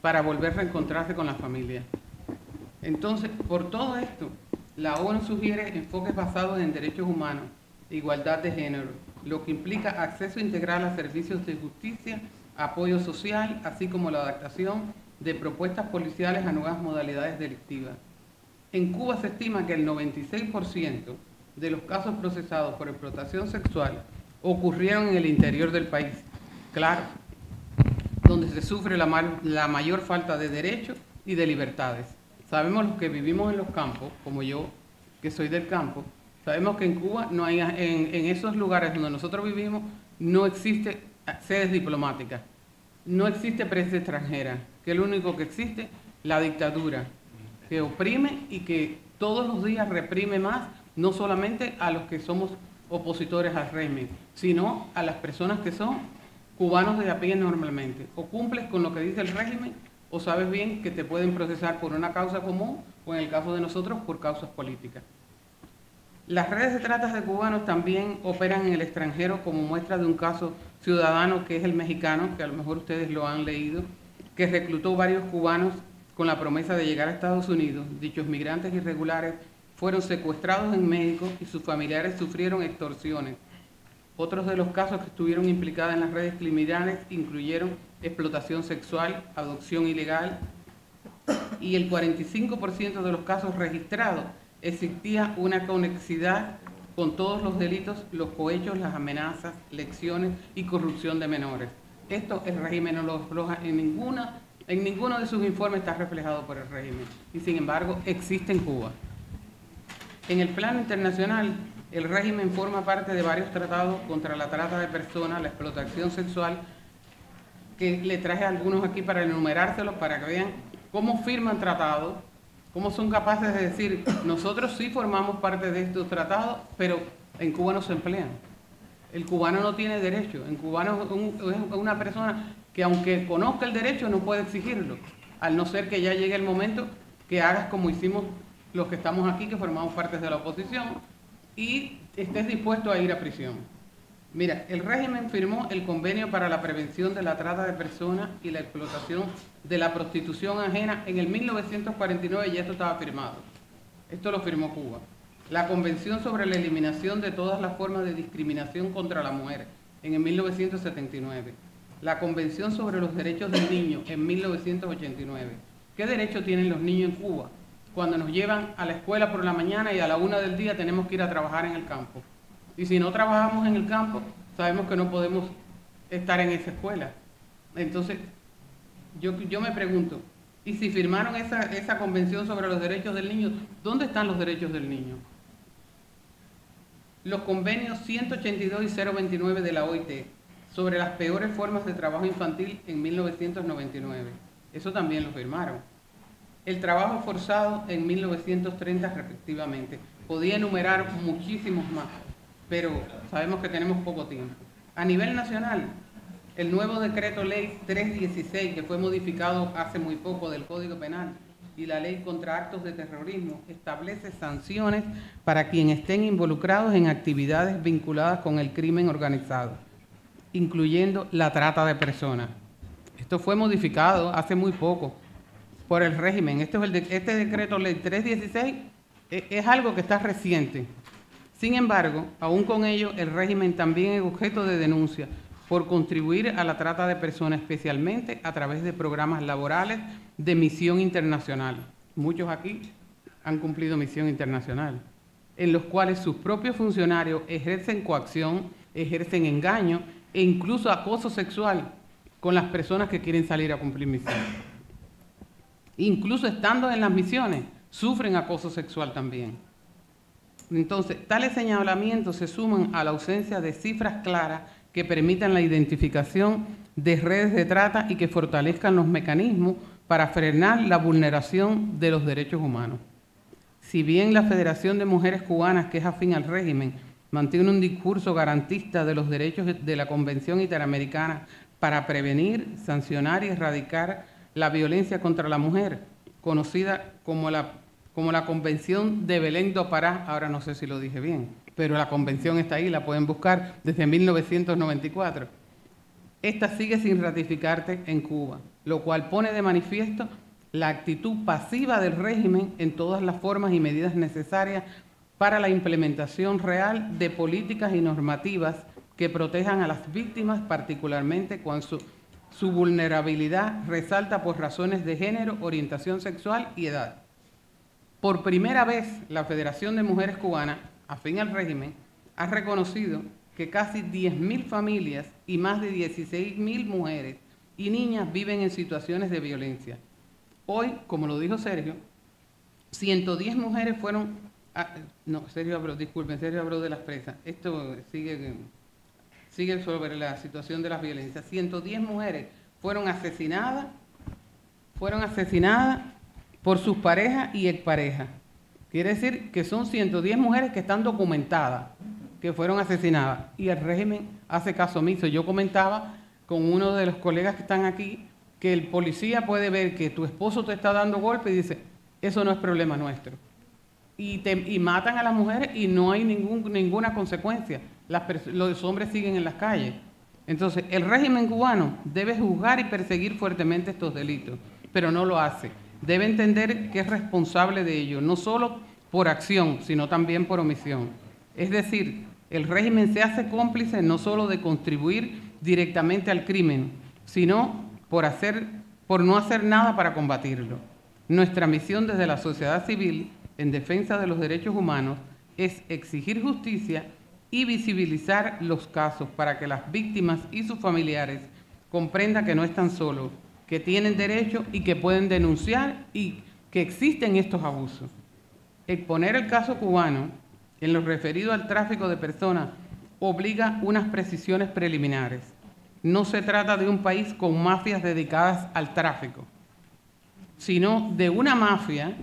para volver a reencontrarse con la familia. Entonces, por todo esto, la ONU sugiere enfoques basados en derechos humanos, igualdad de género, lo que implica acceso integral a servicios de justicia, apoyo social, así como la adaptación de propuestas policiales a nuevas modalidades delictivas. En Cuba se estima que el 96% de los casos procesados por explotación sexual ocurrieron en el interior del país, claro, donde se sufre la mayor falta de derechos y de libertades. Sabemos los que vivimos en los campos, como yo, que soy del campo, sabemos que en Cuba no hay, en esos lugares donde nosotros vivimos no existe sedes diplomáticas, no existe prensa extranjera, que es lo único que existe, la dictadura, que oprime y que todos los días reprime más, no solamente a los que somos opositores al régimen, sino a las personas que son cubanos de a pie normalmente. O cumples con lo que dice el régimen, o sabes bien que te pueden procesar por una causa común, o en el caso de nosotros, por causas políticas. Las redes de trata de cubanos también operan en el extranjero, como muestra de un caso ciudadano que es el mexicano, que a lo mejor ustedes lo han leído, que reclutó varios cubanos con la promesa de llegar a Estados Unidos. Dichos migrantes irregulares fueron secuestrados en México y sus familiares sufrieron extorsiones. Otros de los casos que estuvieron implicados en las redes criminales incluyeron explotación sexual, adopción ilegal, y el 45% de los casos registrados existía una conexidad con todos los delitos, los cohechos, las amenazas, lesiones y corrupción de menores. Esto el régimen no lo afloja en ninguno de sus informes está reflejado por el régimen y sin embargo existe en Cuba. En el plano internacional, el régimen forma parte de varios tratados contra la trata de personas, la explotación sexual, que le traje algunos aquí para enumerárselos, para que vean cómo firman tratados, cómo son capaces de decir, nosotros sí formamos parte de estos tratados, pero en Cuba no se emplean. El cubano no tiene derecho, el cubano es una persona que aunque conozca el derecho no puede exigirlo, al no ser que ya llegue el momento que hagas como hicimos los que estamos aquí, que formamos parte de la oposición, y estés dispuesto a ir a prisión. Mira, el régimen firmó el Convenio para la Prevención de la Trata de Personas y la Explotación de la Prostitución Ajena en el 1949, y esto estaba firmado. Esto lo firmó Cuba. La Convención sobre la Eliminación de todas las formas de discriminación contra la mujer en el 1979. La Convención sobre los Derechos del Niño en 1989. ¿Qué derecho tienen los niños en Cuba cuando nos llevan a la escuela por la mañana y a la 1 del día tenemos que ir a trabajar en el campo? Y si no trabajamos en el campo, sabemos que no podemos estar en esa escuela. Entonces, yo me pregunto, ¿y si firmaron esa convención sobre los derechos del niño, dónde están los derechos del niño? Los convenios 182 y 029 de la OIT sobre las peores formas de trabajo infantil en 1999. Eso también lo firmaron. El trabajo forzado en 1930 respectivamente. Podía enumerar muchísimos más, pero sabemos que tenemos poco tiempo. A nivel nacional, el nuevo decreto ley 316, que fue modificado hace muy poco del Código Penal, y la ley contra actos de terrorismo, establece sanciones para quienes estén involucrados en actividades vinculadas con el crimen organizado, incluyendo la trata de personas. Esto fue modificado hace muy poco por el régimen. Este decreto ley 316 es algo que está reciente. Sin embargo, aún con ello, el régimen también es objeto de denuncia por contribuir a la trata de personas, especialmente a través de programas laborales de misión internacional. Muchos aquí han cumplido misión internacional, en los cuales sus propios funcionarios ejercen coacción, ejercen engaño e incluso acoso sexual con las personas que quieren salir a cumplir misión. Incluso estando en las misiones, sufren acoso sexual también. Entonces, tales señalamientos se suman a la ausencia de cifras claras que permitan la identificación de redes de trata y que fortalezcan los mecanismos para frenar la vulneración de los derechos humanos. Si bien la Federación de Mujeres Cubanas, que es afín al régimen, mantiene un discurso garantista de los derechos de la Convención Interamericana para prevenir, sancionar y erradicar la violencia contra la mujer, conocida como la Convención de Belén do Pará, ahora no sé si lo dije bien, pero la convención está ahí, la pueden buscar desde 1994. Esta sigue sin ratificarse en Cuba, lo cual pone de manifiesto la actitud pasiva del régimen en todas las formas y medidas necesarias para la implementación real de políticas y normativas que protejan a las víctimas, particularmente cuando su vulnerabilidad resalta por razones de género, orientación sexual y edad. Por primera vez, la Federación de Mujeres Cubanas, afín al régimen, ha reconocido que casi 10.000 familias y más de 16.000 mujeres y niñas viven en situaciones de violencia. Hoy, como lo dijo Sergio, 110 mujeres fueron... Sergio habló de las presas. Esto sigue sobre la situación de las violencias. 110 mujeres fueron asesinadas por sus parejas y exparejas. Quiere decir que son 110 mujeres que están documentadas, que fueron asesinadas, y el régimen hace caso omiso. Yo comentaba con uno de los colegas que están aquí que el policía puede ver que tu esposo te está dando golpe y dice, eso no es problema nuestro. Y matan a las mujeres y no hay ninguna consecuencia. Los hombres siguen en las calles. Entonces, el régimen cubano debe juzgar y perseguir fuertemente estos delitos, pero no lo hace. Debe entender que es responsable de ello, no solo por acción, sino también por omisión. Es decir, el régimen se hace cómplice no solo de contribuir directamente al crimen, sino por no hacer nada para combatirlo. Nuestra misión desde la sociedad civil, en defensa de los derechos humanos, es exigir justicia y visibilizar los casos para que las víctimas y sus familiares comprendan que no están solos, que tienen derecho y que pueden denunciar y que existen estos abusos. Exponer el caso cubano en lo referido al tráfico de personas obliga unas precisiones preliminares. No se trata de un país con mafias dedicadas al tráfico, sino de una mafia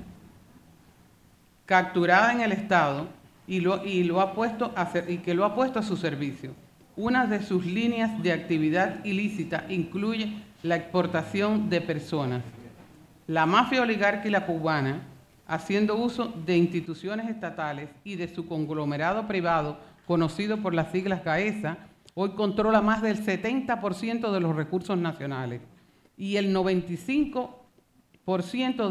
capturada en el Estado y que lo ha puesto a su servicio. Una de sus líneas de actividad ilícita incluye la exportación de personas. La mafia oligárquica cubana, haciendo uso de instituciones estatales y de su conglomerado privado, conocido por las siglas GAESA, hoy controla más del 70% de los recursos nacionales y el 95%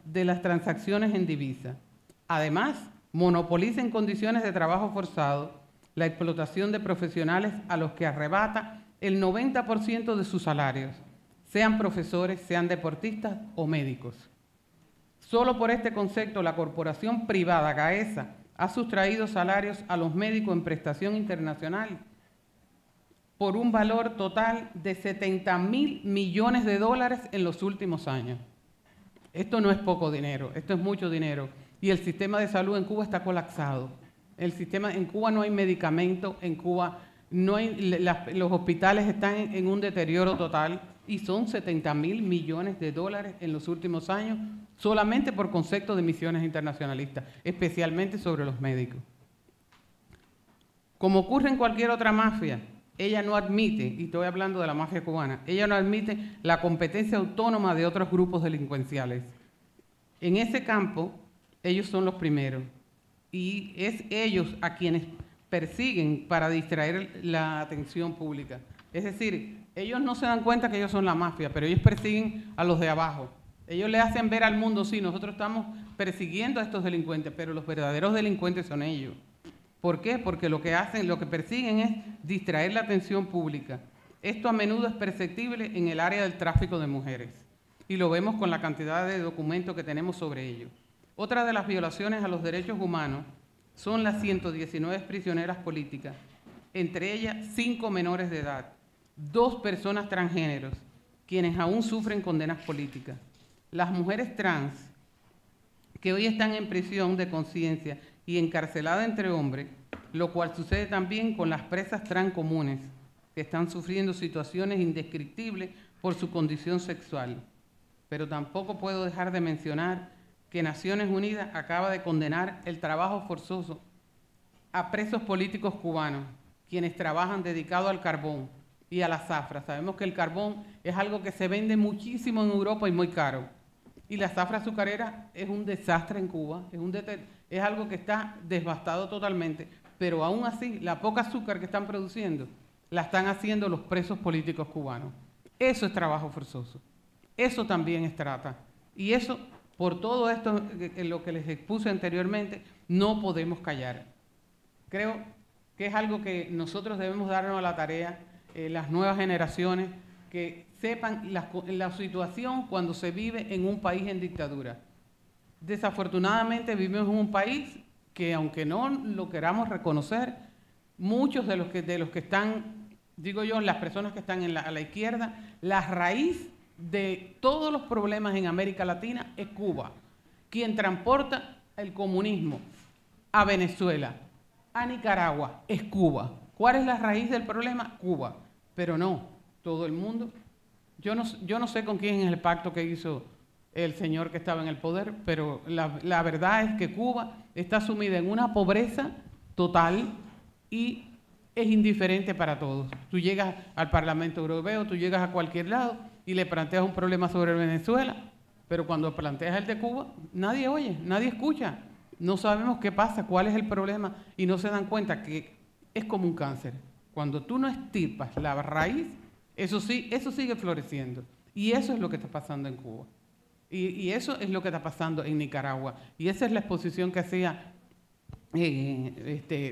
de las transacciones en divisa. Además, monopoliza en condiciones de trabajo forzado la explotación de profesionales a los que arrebata el 90% de sus salarios, sean profesores, sean deportistas o médicos. Solo por este concepto, la corporación privada GAESA ha sustraído salarios a los médicos en prestación internacional por un valor total de 70.000 millones de dólares en los últimos años. Esto no es poco dinero, esto es mucho dinero. Y el sistema de salud en Cuba está colapsado. En Cuba no hay medicamento, en Cuba no hay, los hospitales están en un deterioro total y son 70.000 millones de dólares en los últimos años solamente por concepto de misiones internacionalistas, especialmente sobre los médicos. Como ocurre en cualquier otra mafia, ella no admite, y estoy hablando de la mafia cubana, ella no admite la competencia autónoma de otros grupos delincuenciales. En ese campo, ellos son los primeros, y es ellos a quienes persiguen para distraer la atención pública. Es decir, ellos no se dan cuenta que ellos son la mafia, pero ellos persiguen a los de abajo. Ellos le hacen ver al mundo, sí, nosotros estamos persiguiendo a estos delincuentes, pero los verdaderos delincuentes son ellos. ¿Por qué? Porque lo que hacen, lo que persiguen es distraer la atención pública. Esto a menudo es perceptible en el área del tráfico de mujeres y lo vemos con la cantidad de documentos que tenemos sobre ello. Otra de las violaciones a los derechos humanos son las 119 prisioneras políticas, entre ellas 5 menores de edad, 2 personas transgéneros, quienes aún sufren condenas políticas. Las mujeres trans que hoy están en prisión de conciencia y encarcelada entre hombres, lo cual sucede también con las presas trans comunes, que están sufriendo situaciones indescriptibles por su condición sexual. Pero tampoco puedo dejar de mencionar que Naciones Unidas acaba de condenar el trabajo forzoso a presos políticos cubanos, quienes trabajan dedicados al carbón y a la zafra. Sabemos que el carbón es algo que se vende muchísimo en Europa y muy caro. Y la zafra azucarera es un desastre en Cuba, es algo que está devastado totalmente, pero aún así la poca azúcar que están produciendo la están haciendo los presos políticos cubanos. Eso es trabajo forzoso, eso también es trata. Y eso, por todo esto, lo que les expuse anteriormente, no podemos callar. Creo que es algo que nosotros debemos darnos a la tarea, las nuevas generaciones, que sepan la situación cuando se vive en un país en dictadura. Desafortunadamente vivimos en un país que, aunque no lo queramos reconocer, muchos de los que están, digo yo, las personas que están a la izquierda, la raíz de todos los problemas en América Latina es Cuba. Quien transporta el comunismo a Venezuela, a Nicaragua, es Cuba. ¿Cuál es la raíz del problema? Cuba. Pero no. Todo el mundo. Yo no sé con quién es el pacto que hizo el señor que estaba en el poder, pero la verdad es que Cuba está sumida en una pobreza total y es indiferente para todos. Tú llegas al Parlamento Europeo, tú llegas a cualquier lado y le planteas un problema sobre Venezuela, pero cuando planteas el de Cuba, nadie oye, nadie escucha. No sabemos qué pasa, cuál es el problema y no se dan cuenta que es como un cáncer. Cuando tú no extirpas la raíz, eso sigue floreciendo. Y eso es lo que está pasando en Cuba. Y eso es lo que está pasando en Nicaragua. Y esa es la exposición que hacía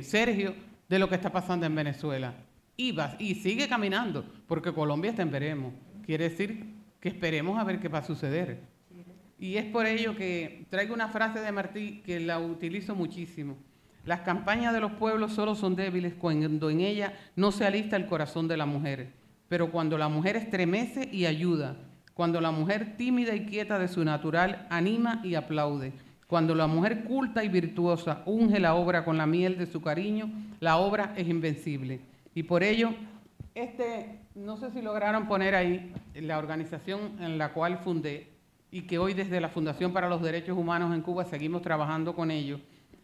Sergio de lo que está pasando en Venezuela. Y sigue caminando, porque Colombia está en veremos. Quiere decir que esperemos a ver qué va a suceder. Y es por ello que traigo una frase de Martí que la utilizo muchísimo. Las campañas de los pueblos solo son débiles cuando en ellas no se alista el corazón de la mujer. Pero cuando la mujer estremece y ayuda, cuando la mujer tímida y quieta de su natural anima y aplaude, cuando la mujer culta y virtuosa unge la obra con la miel de su cariño, la obra es invencible. Y por ello, no sé si lograron poner ahí la organización en la cual fundé y que hoy desde la Fundación para los Derechos Humanos en Cuba seguimos trabajando con ellos.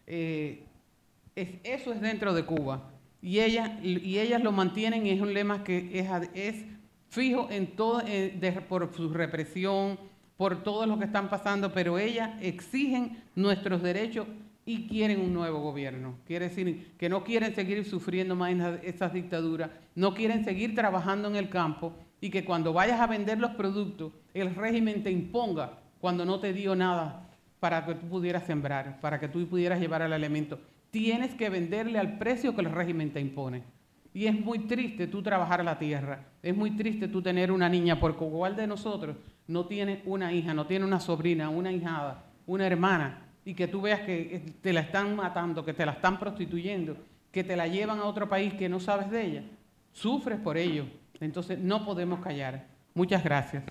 Eso es dentro de Cuba. Y ellas lo mantienen y es un lema que es fijo en todo, por su represión, por todo lo que están pasando, pero ellas exigen nuestros derechos y quieren un nuevo gobierno. Quiere decir que no quieren seguir sufriendo más esas dictaduras, no quieren seguir trabajando en el campo y que cuando vayas a vender los productos, el régimen te imponga cuando no te dio nada para que tú pudieras sembrar, para que tú pudieras llevar el alimento. Tienes que venderle al precio que el régimen te impone. Y es muy triste tú trabajar la tierra, es muy triste tú tener una niña, porque igual de nosotros no tiene una hija, no tiene una sobrina, una hijada, una hermana y que tú veas que te la están matando, que te la están prostituyendo, que te la llevan a otro país que no sabes de ella, sufres por ello. Entonces no podemos callar. Muchas gracias.